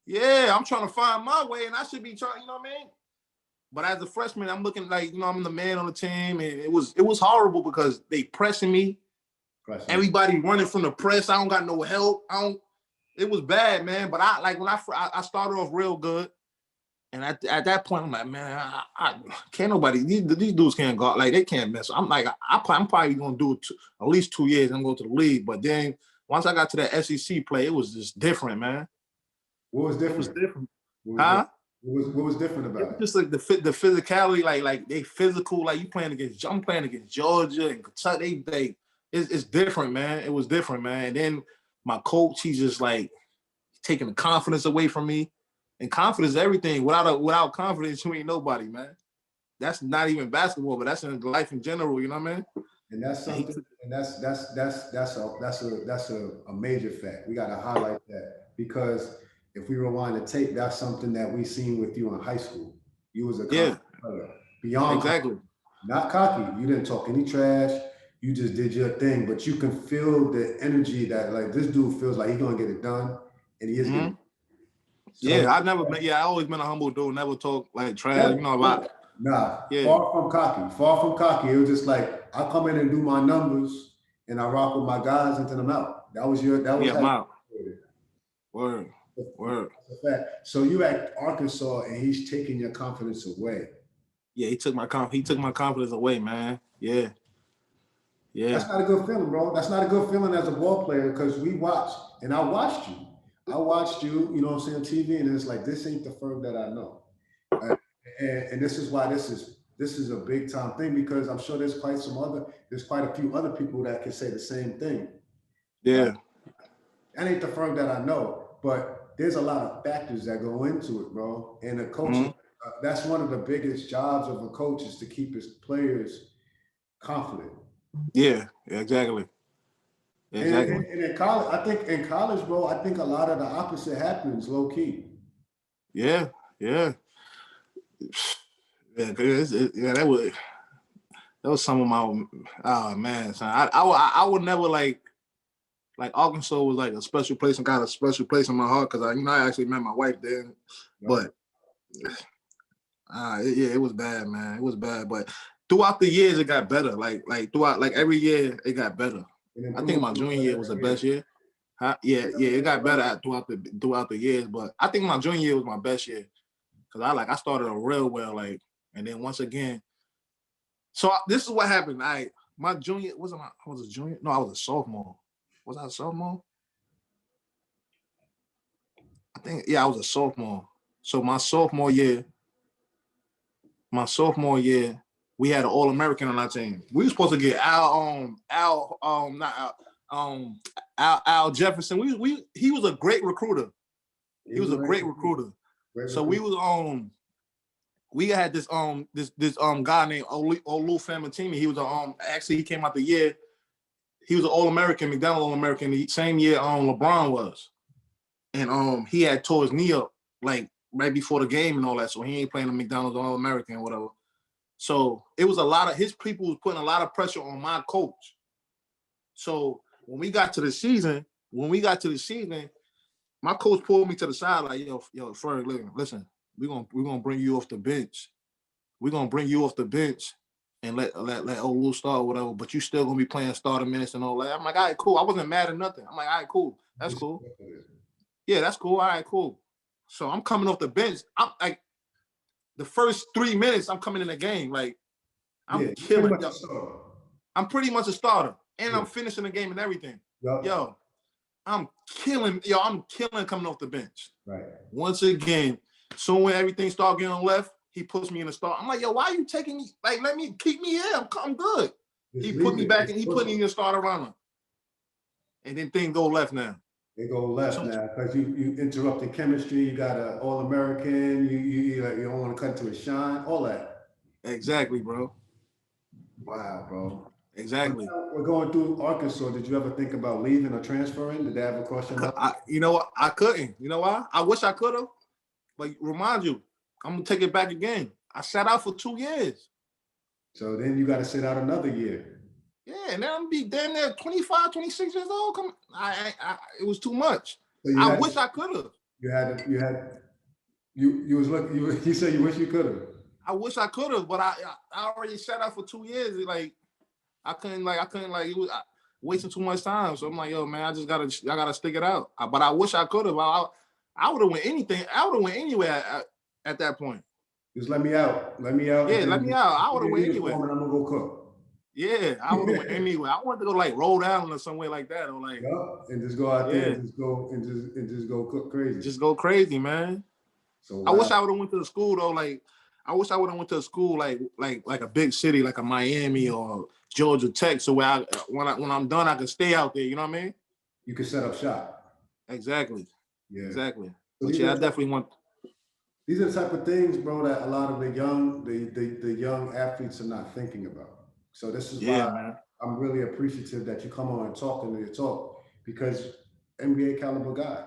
B: Yeah, I'm trying to find my way, and I should be trying, you know what I mean? But as a freshman, I'm looking like, you know, I'm the man on the team, and it was horrible because they pressing me. Everybody running from the press. I don't got no help. It was bad, man. But when I started off real good, and at that point, I'm like, man, I can't nobody. These dudes can't go. Like they can't mess. I'm like, I'm probably gonna do it at least 2 years and go to the league. But then once I got to that SEC play, it was just different, man.
A: What was different?
B: It was different. Huh?
A: What was different about it?
B: Just like the physicality, like they physical. Like I'm playing against Georgia and Kentucky. It's different, man. It was different, man. And then my coach, he's just like taking the confidence away from me. And confidence is everything. Without confidence, you ain't nobody, man. That's not even basketball, but that's in life in general. You know what I mean?
A: And that's something. And that's a major fact. We got to highlight that because if we rewind the tape, that's something that we seen with you in high school. You was a player. Beyond
B: exactly,
A: not cocky. You didn't talk any trash. You just did your thing, but you can feel the energy that like this dude feels like he's gonna get it done, and he is getting it.
B: So, I always been a humble dude, never talk like trash, you know about.
A: Nah, far from cocky. It was just like I come in and do my numbers, and I rock with my guys until I'm out. That was
B: out. Word.
A: So you at Arkansas, and he's taking your confidence away.
B: Yeah, he took my confidence away, man. Yeah.
A: That's not a good feeling, bro. That's not a good feeling as a ball player because we watched, and I watched you. You know what I'm saying, on TV, and it's like, this ain't the Ferg that I know. And this is why this is a big time thing because I'm sure there's quite a few other people that can say the same thing.
B: Yeah.
A: That ain't the Ferg that I know, but there's a lot of factors that go into it, bro. And a coach, that's one of the biggest jobs of a coach is to keep his players confident.
B: Yeah, exactly.
A: And in college, bro, I think a lot of the opposite happens low key.
B: Yeah. That was some of my man. Son. I would never like Arkansas was like a special place and got a special place in my heart because I actually met my wife there, but it was bad, man. It was bad, but throughout the years it got better. Like throughout every year it got better. I think my junior year was the best year. It got better throughout the years, but I think my junior year was my best year because I started real well, and then once again. So this is what happened. My junior I was a junior. No, I was a sophomore. Was I a sophomore? I think I was a sophomore. So my sophomore year, we had an All-American on our team. We were supposed to get Al Jefferson. He was a great recruiter. So we had this guy named Olu Famatini. He was actually he came out the year. He was an All-American, McDonald All-American, the same year LeBron was. And he had tore his knee up like right before the game and all that. So he ain't playing the McDonald's All-American or whatever. So it was a lot of his people was putting a lot of pressure on my coach. So when we got to the season, my coach pulled me to the side like, yo, Ferg, listen, we're gonna bring you off the bench. We're gonna bring you off the bench and let Olu start or whatever, but you still gonna be playing starter minutes and all that. I'm like, all right, cool. I wasn't mad at nothing. I'm like, all right, cool. That's cool. Yeah, that's cool. All right, cool. So I'm coming off the bench. I'm like, the first 3 minutes, I'm coming in the game. Like, I'm killing. I'm pretty much a starter. And I'm finishing the game and everything. Yo, I'm killing coming off the bench.
A: Right.
B: Once again, soon when everything started getting left, he puts me in the start. I'm like, yo, why are you taking me? Like, keep me here. I'm good. He put me back and he put me in the starter runner. And then things go left now.
A: They go left now because you interrupted chemistry. You got an All-American. You don't want to cut to his shine. All that.
B: Exactly, bro.
A: Wow, bro.
B: Exactly.
A: We're going through Arkansas. Did you ever think about leaving or transferring? Did that ever cross your mind?
B: You know what? I couldn't. You know why? I wish I could have. But remind you, I'm gonna take it back again. I sat out for 2 years.
A: So then you got to sit out another year.
B: Yeah, and then I'm be damn near 25, 26 years old. It was too much. So I wish I could have.
A: You said you wish you could have.
B: I wish I could have, but I already sat out for 2 years. Like I couldn't it was wasting too much time. So I'm like, yo, man, I gotta stick it out. But I wish I could have. I would have went anything. I would have went anywhere at that point.
A: Just let me out. Let me out.
B: Yeah, let me out. I would have went anywhere.
A: I'm gonna go cook.
B: Yeah, I would have went anywhere. I wanted to go like Rhode Island or somewhere like that, or like
A: and just go out there and just go cook crazy.
B: Just go crazy, man. So I wish I would have went to the school though. Like I wish I would have went to a school like a big city, like a Miami or Georgia Tech, so where when I'm done, I can stay out there. You know what I mean?
A: You can set up shop.
B: Exactly.
A: Yeah.
B: Exactly. But yeah, I definitely want.
A: These are the type of things, bro, that a lot of the young athletes are not thinking about. So this is why I'm really appreciative that you come on and talk into your talk, because NBA caliber guy.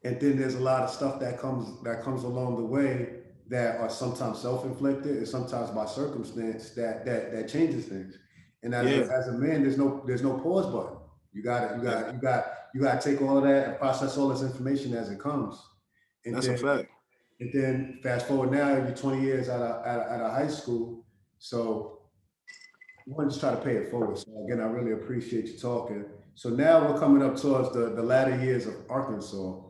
A: And then there's a lot of stuff that comes along the way that are sometimes self-inflicted and sometimes by circumstance that changes things. And as a man, there's no pause button. You gotta take all of that and process all this information as it comes. And
B: that's a fact.
A: And then fast forward now, you're 20 years out of high school. So you want to just try to pay it forward. So again, I really appreciate you talking. So now we're coming up towards the latter years of Arkansas.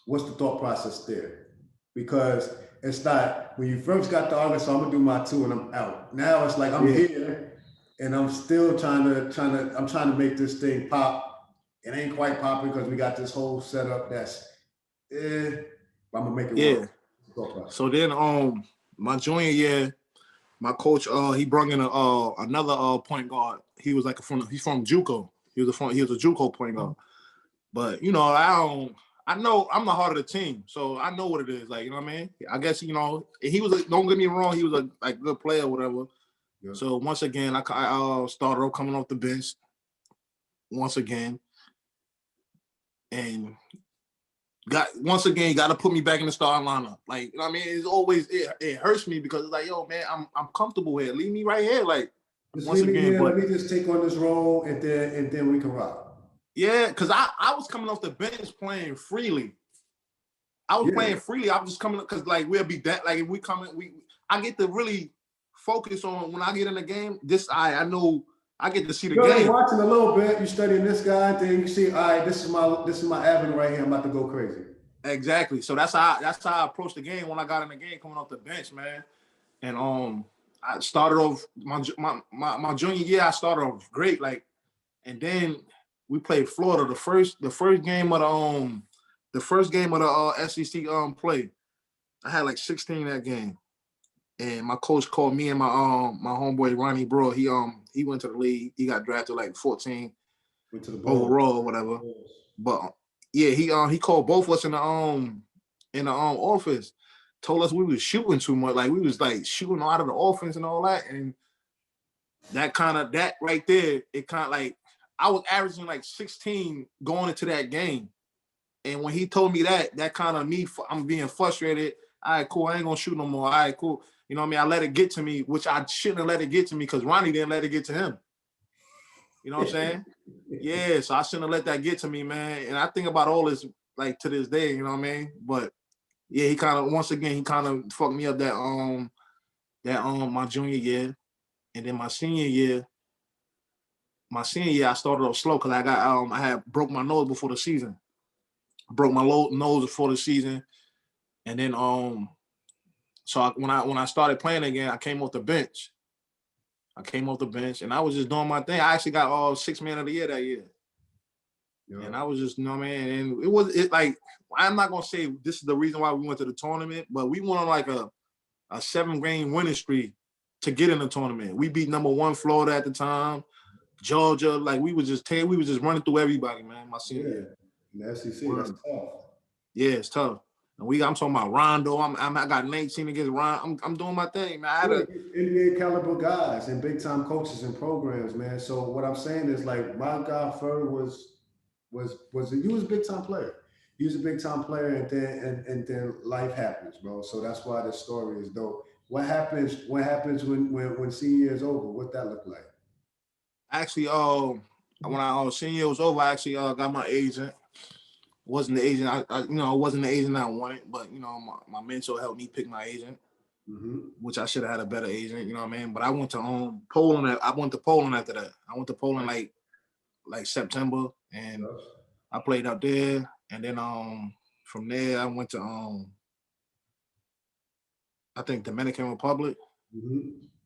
A: What's the thought process there? Because it's not, when you first got to Arkansas, I'm gonna do my 2 and I'm out. Now it's like I'm here and I'm still trying to make this thing pop. It ain't quite popping because we got this whole setup that's but I'm gonna make it work.
B: So then my junior year, my coach he brought in another point guard. He was he's from JUCO. He was a JUCO point guard. But you know, I know I'm the heart of the team, so I know what it is. Like, you know what I mean? I guess, you know, he was don't get me wrong, he was a good player or whatever. Yeah. So once again, I started off coming off the bench once again. And you got to put me back in the starting lineup. Like, you know what I mean? It's always it hurts me because it's like, yo, man, I'm comfortable here. Leave me right here. Like,
A: once again, let me just take on this role and then we can rock.
B: Yeah, because I was coming off the bench playing freely. I was playing freely. I was just coming because like we'll be that like if we come in, I get to really focus on when I get in the game. I know I get to see the game.
A: You're watching a little bit, you studying this guy, then you see, all right, this is my avenue right here. I'm about to go crazy.
B: Exactly. So that's how I approached the game when I got in the game coming off the bench, man. And I started off my junior year. I started off great, like, and then we played Florida the first game of the SEC play. I had like 16 that game, and my coach called me and my homeboy Ronnie Bro. He went to the league. He got drafted like 14 overall or whatever. But yeah, he called both of us in the office, told us we was shooting too much, like we was like shooting out of the offense and all that, and that right there, it kind of like I was averaging like 16 going into that game, and when he told me that kind of I'm being frustrated. All right, cool. I ain't gonna shoot no more. All right, cool. You know what I mean? I let it get to me, which I shouldn't have let it get to me because Ronnie didn't let it get to him. You know what I'm saying? Yeah, so I shouldn't have let that get to me, man. And I think about all this like to this day, you know what I mean? But yeah, he kind of fucked me up that my junior year. And then my senior year, I started off slow because I had broke my nose before the season. Broke my nose before the season. And then so when I started playing again, I came off the bench. And I was just doing my thing. I actually got 6th man of the year that year. Yeah. And I was just, you know what I mean? And it like, I'm not gonna say this is the reason why we went to the tournament, but we went on like a 7-game winning streak to get in the tournament. We beat number 1 Florida at the time, Georgia. Like we was just running through everybody, man. My senior year.
A: The SEC, that's tough.
B: Yeah, it's tough. And I'm talking about Rondo. I got 19 against Ron. I'm doing my thing, man. I had
A: NBA caliber guys and big time coaches and programs, man. So what I'm saying is like my guy Ferg was he was a big time player. He was a big time player, and then life happens, bro. So that's why this story is dope. What happens when senior year is over? What that look like?
B: Actually, when our senior year was over, I actually got my agent. Wasn't the agent I wasn't the agent I wanted, but you know, my mentor helped me pick my agent, which I should have had a better agent, you know what I mean? But I went to Poland. I went to Poland after that. I went to Poland like September, and I played out there, and then from there I went to I think Dominican Republic,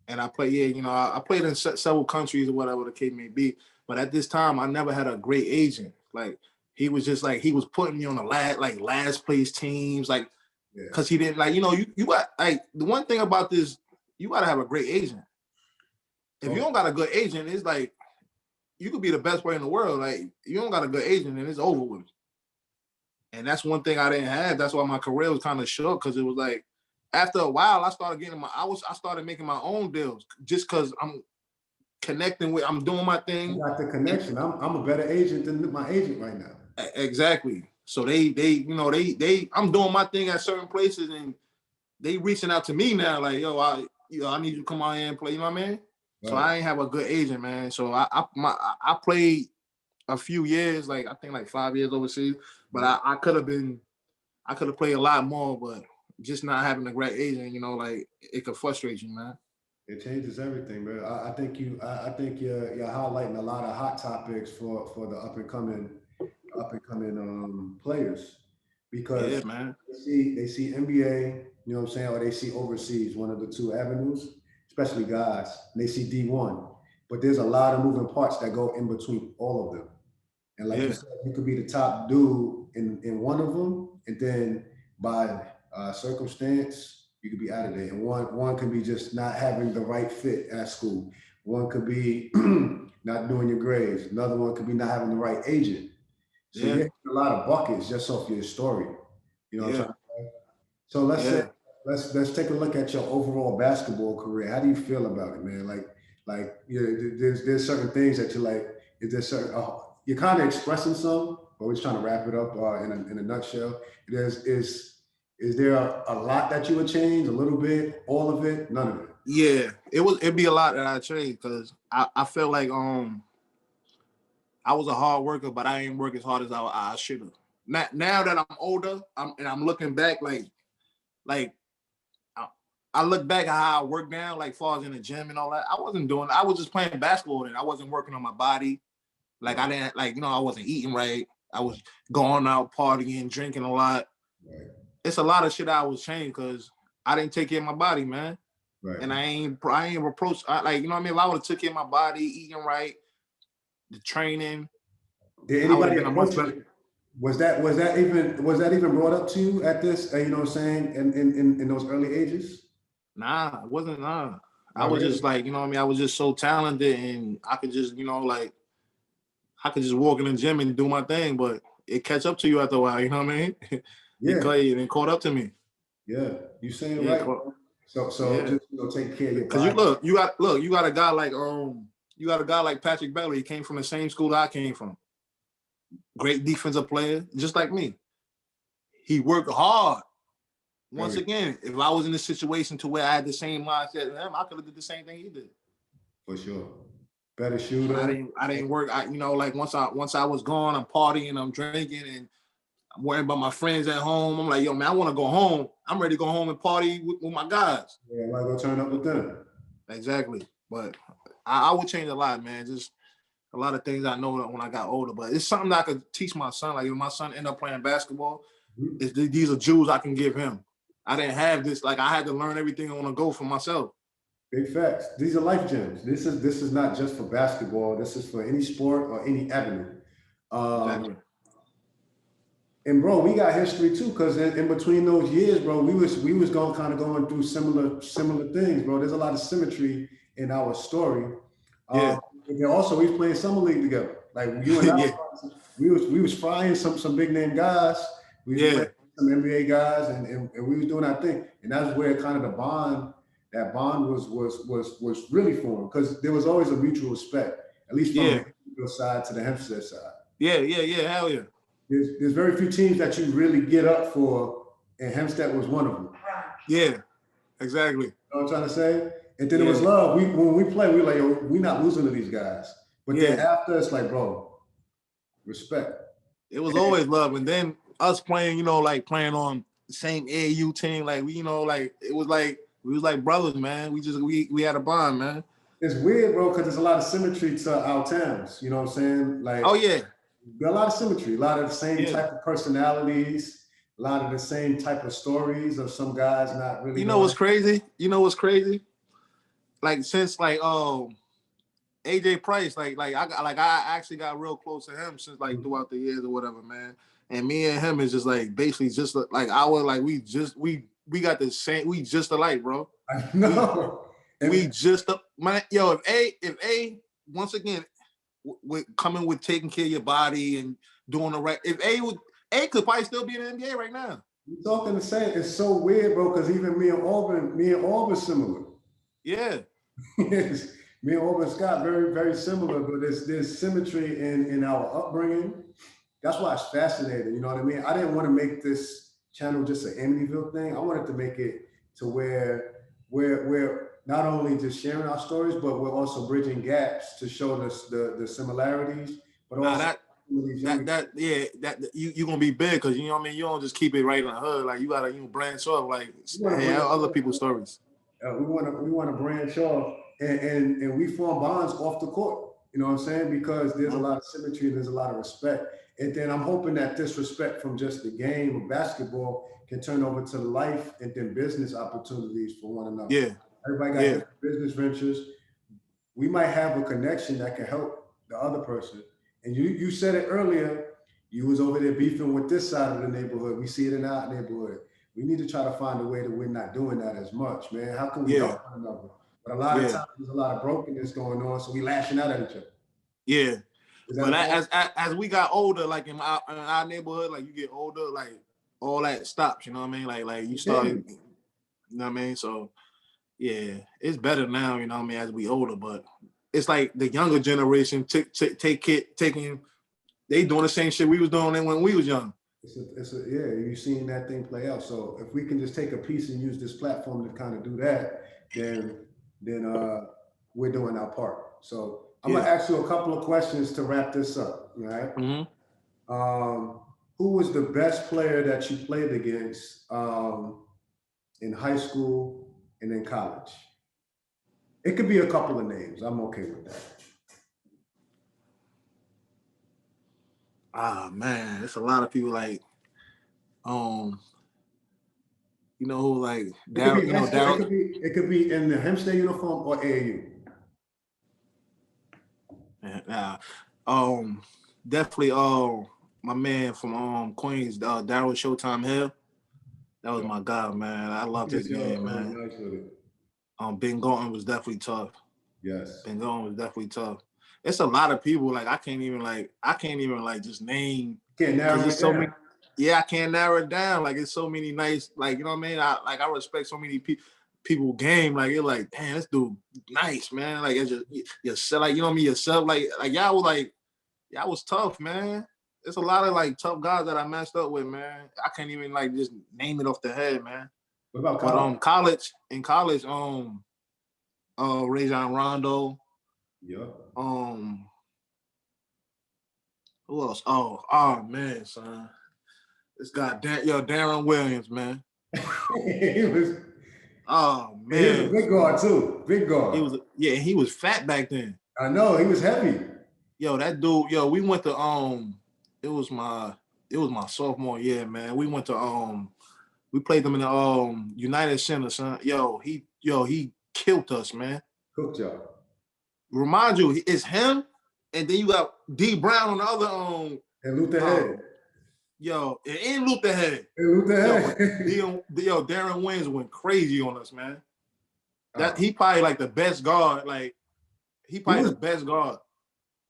B: and I played. I played in several countries or whatever the case may be. But at this time, I never had a great agent. Like he was just like he was putting me on the last place teams, like because he didn't like you got like the one thing about this, you gotta have a great agent. If you don't got a good agent, it's like you could be the best player in the world. Like you don't got a good agent, and it's over with. And that's one thing I didn't have. That's why my career was kind of short, because it was like after a while I started I started making my own deals just because I'm connecting with, I'm doing my thing.
A: You got the connection. I'm a better agent than my agent right now.
B: Exactly. So they I'm doing my thing at certain places, and they reaching out to me now like, yo, I need you to come out here and play. You know what I mean? Right. So I ain't have a good agent, man. So I played a few years, like I think like 5 years overseas, but I could have played a lot more, but just not having a great agent, like it could frustrate you, man.
A: It changes everything, man. I think you're highlighting a lot of hot topics for the up and coming players, because
B: man,
A: they see NBA, you know what I'm saying, or they see overseas, one of the two avenues, especially guys, and they see D1. But there's a lot of moving parts that go in between all of them. And like you said, you could be the top dude in one of them, and then by circumstance, you could be out of there. And one could be just not having the right fit at school. One could be not doing your grades. Another one could be not having the right agent. So you get a lot of buckets just off your story. You know what I'm trying to say? So let's take a look at your overall basketball career. How do you feel about it, man? Like there's certain things that you like. Is there certain you're kind of expressing some, but we're just trying to wrap it up in a nutshell. Is there a lot that you would change? A little bit, all of it, none of it?
B: Yeah, it'd be a lot that I change, because I felt like I was a hard worker, but I ain't work as hard as I should have. Now that I'm older, I'm looking back, like I look back at how I work now, like far as in the gym and all that. I was just playing basketball, and I wasn't working on my body. Like I didn't, I wasn't eating right. I was going out partying, drinking a lot. Right. It's a lot of shit I was changed because I didn't take care of my body, man. Right. And I ain't approached, you know what I mean? If I would have took care of my body, eating right, the training.
A: Did anybody approach you? Was that even brought up to you at this, you know what I'm saying, in those early ages?
B: Nah, it wasn't. Nah. I was just like, you know what I mean? I was just so talented, and I could just, I could just walk in the gym and do my thing. But it catch up to you after a while. You know what I mean?
A: Yeah.
B: It caught up to me.
A: Yeah, you saying it right. So
B: yeah.
A: just take care of your
B: Because
A: body.
B: you got a guy like Patrick Beverley. He came from the same school that I came from. Great defensive player, just like me. He worked hard. Once again, if I was in a situation to where I had the same mindset as him, I could have did the same thing he did.
A: For sure. Better shooter.
B: I didn't work. Once I was gone, I'm partying, I'm drinking, and I'm worrying about my friends at home. I'm like, yo, man, I want to go home. I'm ready to go home and party with my guys.
A: Yeah, I go turn up with them.
B: Exactly. But I would change a lot, man. Just a lot of things I know when I got older. But it's something that I could teach my son. Like if my son end up playing basketball, these are jewels I can give him. I didn't have this. Like I had to learn everything on the go for myself.
A: Big facts. These are life gems. This is not just for basketball. This is for any sport or any avenue.
B: Exactly.
A: And bro, we got history too, because in between those years, bro, we was going through similar things, bro. There's a lot of symmetry in our story.
B: Yeah.
A: And also, we was playing summer league together. Like you and I, we was frying some big name guys. We was playing some NBA guys, and we was doing our thing. And that's where kind of that bond was really formed, because there was always a mutual respect, at least from the Hempstead side to the Hempstead side.
B: Yeah, hell yeah.
A: There's very few teams that you really get up for, and Hempstead was one of them.
B: Yeah, exactly.
A: You know what I'm trying to say? And then it was love. When we play, we were like, yo, we're not losing to these guys. But then after, it's like, bro, respect.
B: It was always love. And then us playing, playing on the same AAU team, like we, it was like we was like brothers, man. We had a bond, man.
A: It's weird, bro, because there's a lot of symmetry to our towns. You know what I'm saying? Like,
B: oh yeah.
A: Got a lot of symmetry, a lot of the same type of personalities, a lot of the same type of stories of some guys not really.
B: You know what's crazy? Like since AJ Price, I actually got real close to him since throughout the years or whatever, man. And me and him is just basically just like we got the same, we just alike, bro.
A: I know.
B: If A once again with coming with taking care of your body and doing the right. If A could probably still be in the NBA right now.
A: You're talking the same. It's so weird, bro, because even me and Auburn similar.
B: Yeah.
A: Me and Auburn Scott very, very similar, but there's symmetry in our upbringing. That's why it's fascinating. You know what I mean? I didn't want to make this channel just an Amityville thing. I wanted to make it to where we're not only just sharing our stories, but we're also bridging gaps to show us the similarities. But also
B: you're gonna be big, because you know what I mean. You don't just keep it right in the hood. Like you gotta branch off, other people's stories.
A: We want to branch off, and we form bonds off the court. You know what I'm saying? Because there's a lot of symmetry, there's a lot of respect, and then I'm hoping that this respect from just the game of basketball can turn over to life and then business opportunities for one another.
B: Yeah.
A: Everybody got business ventures. We might have a connection that can help the other person. And you said it earlier, you was over there beefing with this side of the neighborhood. We see it in our neighborhood. We need to try to find a way that we're not doing that as much, man. How can we help one another? But a lot of times there's a lot of brokenness going on, so we lashing out at each other.
B: Yeah. But as we got older, like in our neighborhood, like you get older, like all that stops, you know what I mean? Like you started, you know what I mean? So yeah, it's better now, you know what I mean, as we older, but it's like the younger generation they doing the same shit we was doing when we was young.
A: You've seen that thing play out. So if we can just take a piece and use this platform to kind of do that, then we're doing our part. So I'm gonna ask you a couple of questions to wrap this up, right?
B: Mm-hmm.
A: Who was the best player that you played against in high school and in college? It could be a couple of names. I'm okay with that.
B: Man, it's a lot of people like, you know who like Daryl.
A: It could be in the Hempstead uniform or AAU.
B: Definitely. My man from Queens, Daryl Showtime Hill. That was my guy, man. I loved his game, man.
A: Nice with it.
B: Ben Gordon was definitely tough.
A: Yes.
B: Ben Gordon was definitely tough. it's a lot of people. Like I can't even just name,
A: Can't narrow
B: because
A: it
B: it's so
A: down.
B: many. Yeah, I can't narrow it down. Like it's so many nice, like you know what I mean. I respect so many people game. Like you're like, damn, this dude nice, man. Like it's just yourself, like you know what I mean. Yourself, like y'all was tough, man. There's a lot of like tough guys that I matched up with, man. I can't even like just name it off the head, man.
A: What about
B: But
A: college?
B: in college, Rajon Rondo,
A: Yeah.
B: who else? Oh man, son. This guy, Darren Williams, man.
A: he was
B: Oh
A: he was a
B: man,
A: big guard too. Big guard.
B: he was fat back then.
A: I know he was heavy.
B: Yo, that dude, we went to it was my sophomore year, man. We went to we played them in the United Center, son. He killed us, man.
A: Cooked y'all.
B: Remind you, it's him, and then you got D Brown on the other
A: And Luther Head.
B: and Luther Head.
A: And Luther Head.
B: Darren Williams went crazy on us, man. He probably like the best guard. Like the best guard.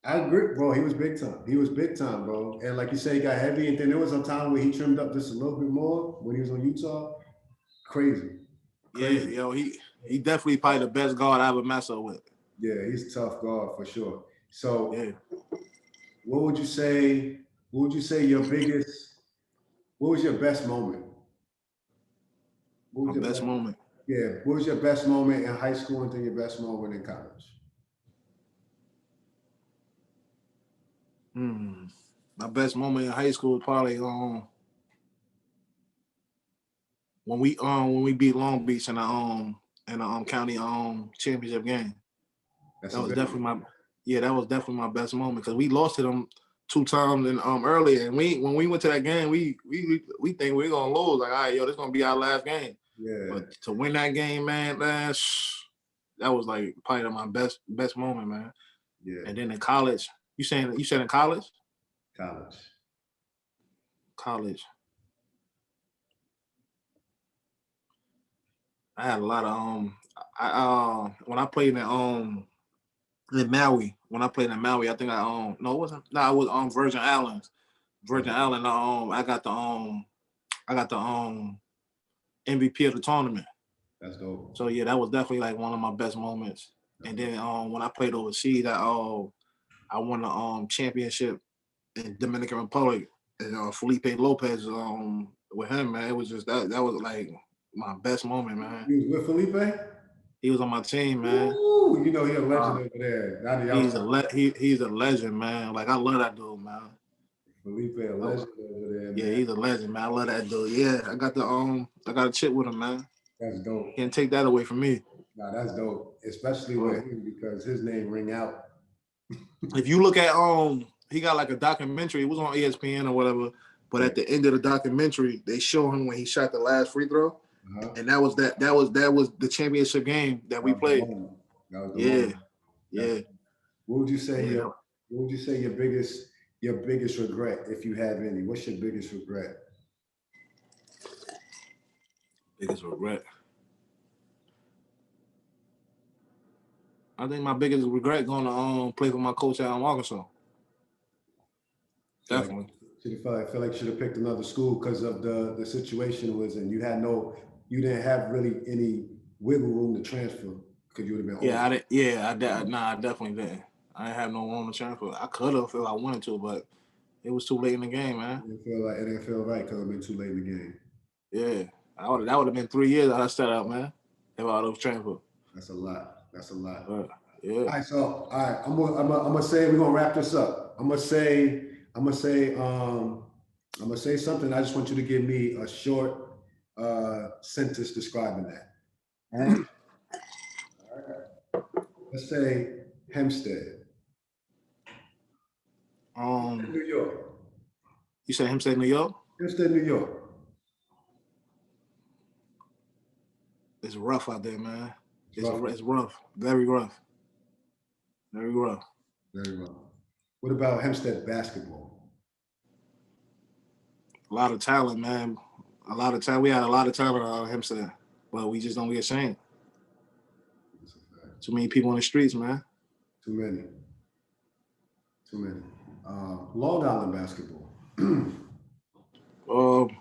A: I agree, bro. He was big time. He was big time, bro. And like you say, he got heavy. And then there was a time where he trimmed up just a little bit more when he was on Utah. Crazy.
B: Yeah, he definitely probably the best guard I ever messed up with.
A: Yeah, he's a tough guard for sure. So, what would you say? What would you say your biggest? What was your best moment? What was
B: My best moment?
A: Yeah. What was your best moment in high school and then your best moment in college?
B: My best moment in high school was probably when we beat Long Beach in the county championship game. That was definitely my best moment, because we lost to them 2 times and earlier, and when we went to that game, we think we're gonna lose. Like, all right, this is gonna be our last game.
A: Yeah.
B: But to win that game, man, that was like probably my best moment, man.
A: Yeah.
B: And then in college, you said in college? College. I had a lot of when I played in Maui. When I played in Maui, I think it was Virgin Islands. Virgin Island, I got the MVP of the tournament.
A: That's dope.
B: So yeah, that was definitely like one of my best moments. And then when I played overseas, I won the championship in Dominican Republic, and Felipe Lopez with him, man. It was just that was like my best moment, man.
A: You was with Felipe?
B: He was on my team, man.
A: Ooh, you know he's a legend over there.
B: He's a legend, man. Like I love that dude, man.
A: Felipe, a legend over there.
B: Yeah, man. He's a legend, man. I love that dude. Yeah, I got a chip with him, man.
A: That's dope.
B: Can't take that away from me.
A: Nah, that's dope, especially with him, because his name ring out.
B: If you look at he got like a documentary. It was on ESPN or whatever. But at the end of the documentary, they show him when he shot the last free throw, and that was the championship game that we played. Yeah.
A: What would you say? What would you say your biggest regret, if you have any? What's your biggest regret?
B: Biggest regret. I think my biggest regret going to play for my coach out in Arkansas. Definitely.
A: I feel like you should have picked another school because of the situation it was in. You didn't have really any wiggle room to transfer because you would have been.
B: I definitely didn't. I didn't have no room to transfer. I could have if I wanted to, but it was too late in the game, man.
A: It didn't feel right because it been too late in the game.
B: Yeah, that would have been 3 years I set out, man. If I would have transferred.
A: That's a lot.
B: Yeah.
A: All right. I'm gonna say we're gonna wrap this up. I'm gonna say something. I just want you to give me a short sentence describing that. All right. Let's say Hempstead. New York.
B: You said Hempstead, New York?
A: Hempstead, New York.
B: It's rough out there, man. It's rough. Very rough. Very rough.
A: Very rough. What about Hempstead basketball?
B: A lot of talent, man. A lot of talent. We had a lot of talent out of Hempstead, but we just don't get ashamed. Too many people on the streets, man.
A: Too many. Too many. Long Island basketball.
B: Um,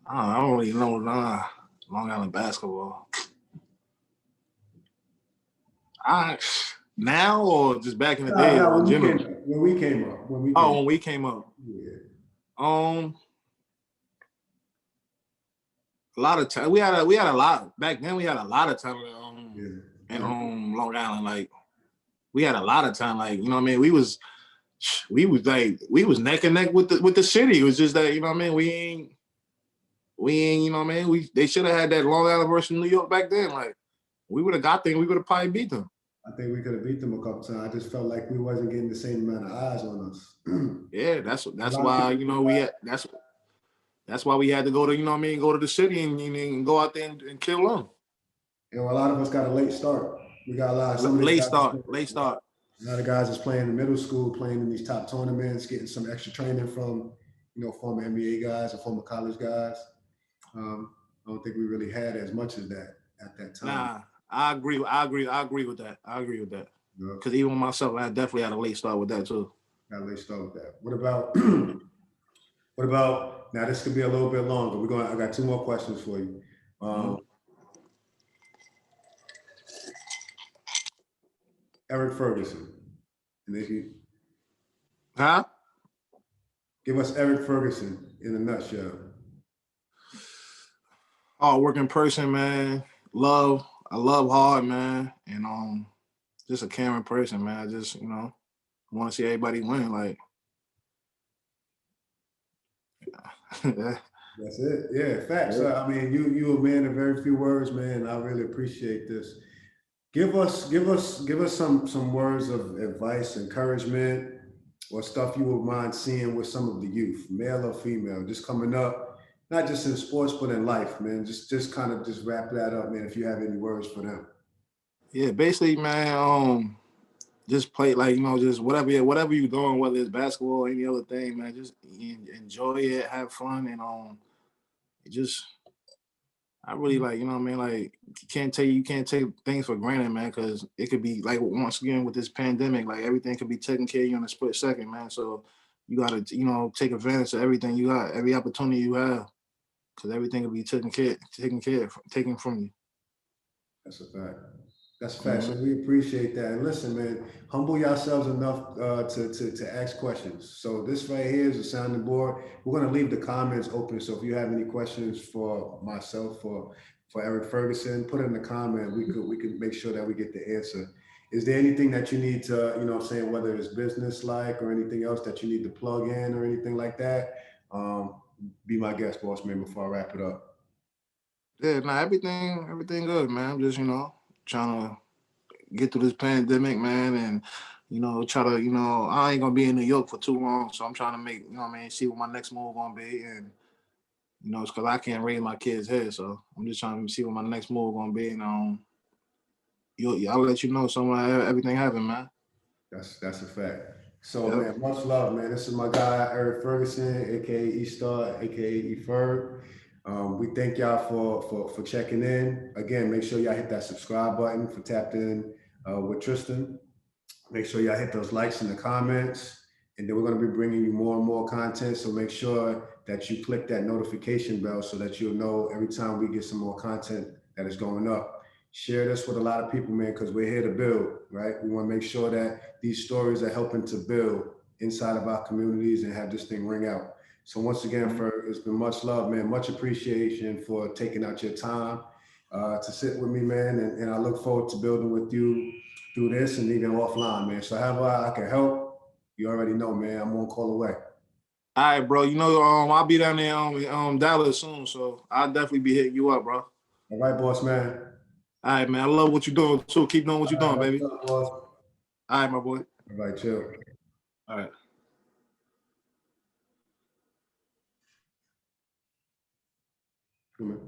B: I don't really know Long Island basketball. Now or just back in the day
A: No,
B: or in general?
A: when we came up.
B: When we came up.
A: Yeah.
B: A lot of time. We had a lot back then. We had a lot of time in Long Island. Like we had a lot of time. Like, you know what I mean? We was neck and neck with the city. It was just that, you know what I mean? We ain't, you know what I mean? They should have had that Long Island versus New York back then. Like we would have got them. We would have probably beat them.
A: I think we could have beat them a couple times. I just felt like we wasn't getting the same amount of eyes on us.
B: Yeah, that's why, you know, that's why we had to go to, you know what I mean, go to the city and go out there and kill them.
A: You know, a lot of us got a late start. We got a lot of
B: late start.
A: A lot of guys is playing in middle school, playing in these top tournaments, getting some extra training from, you know, former NBA guys or former college guys. I don't think we really had as much as that at that time.
B: Nah, I agree with that. Because even myself, I definitely had a late start with that too.
A: Got a late start with that. What about now? This could be a little bit longer. I got 2 more questions for you. Eric Ferguson. And if you give us Eric Ferguson in a nutshell.
B: Working person, man. I love hard, man, and just a caring person, man. I just, you know, want to see everybody win. Like,
A: That's it. Yeah, facts. Yeah. I mean, you a man of very few words, man. I really appreciate this. Give us some words of advice, encouragement, or stuff you would mind seeing with some of the youth, male or female, just coming up, not just in sports but in life, man. Just kind of just wrap that up, man. If you have any words for them.
B: Yeah, basically, man. Just play, like, you know, just whatever you're doing, whether it's basketball or any other thing, man. Just enjoy it, have fun, and I really, like, you know what I mean? Like, you can't take things for granted, man, because it could be, like, once again with this pandemic, like, everything could be taken care of you in a split second, man. So you got to, you know, take advantage of everything you got, every opportunity you have, because everything will be taken from you.
A: That's a fact. That's a fact. So we appreciate that. And listen, man, humble yourselves enough to ask questions. So this right here is a sounding board. We're going to leave the comments open. So if you have any questions for myself or for Eric Ferguson, put it in the comment. We could make sure that we get the answer. Is there anything that you need to, you know, saying whether it's business like or anything else that you need to plug in or anything like that? Be my guest, boss man, before I wrap it up.
B: Yeah, nah, everything good, man. I'm just, you know, trying to get through this pandemic, man, and, you know, try to, you know, I ain't gonna be in New York for too long, so I'm trying to make, you know what I mean, see what my next move gonna be, and, you know, it's because I can't raise my kids here, so I'm just trying to see what my next move gonna be, and I'll let you know everything happen, man.
A: That's a fact. So man, much love, man. This is my guy Eric Ferguson, aka E-Star, aka E-Ferg. We thank y'all for checking in. Again, make sure y'all hit that subscribe button for Tapped In with Tristan. Make sure y'all hit those likes in the comments. And then we're going to be bringing you more and more content. So make sure that you click that notification bell so that you'll know every time we get some more content that is going up. Share this with a lot of people, man, because we're here to build, right? We want to make sure that these stories are helping to build inside of our communities and have this thing ring out. So once again, it's been much love, man. Much appreciation for taking out your time to sit with me, man. And I look forward to building with you through this and even offline, man. So however I can help, you already know, man. I'm 1 call away.
B: All right, bro. You know, I'll be down there Dallas soon, so I'll definitely be hitting you up, bro.
A: All right, boss, man.
B: All right, man. I love what you're doing too. Keep doing what you're doing, baby.
A: Up, boss?
B: All right, my boy.
A: All right, chill.
B: All right.
A: Come on.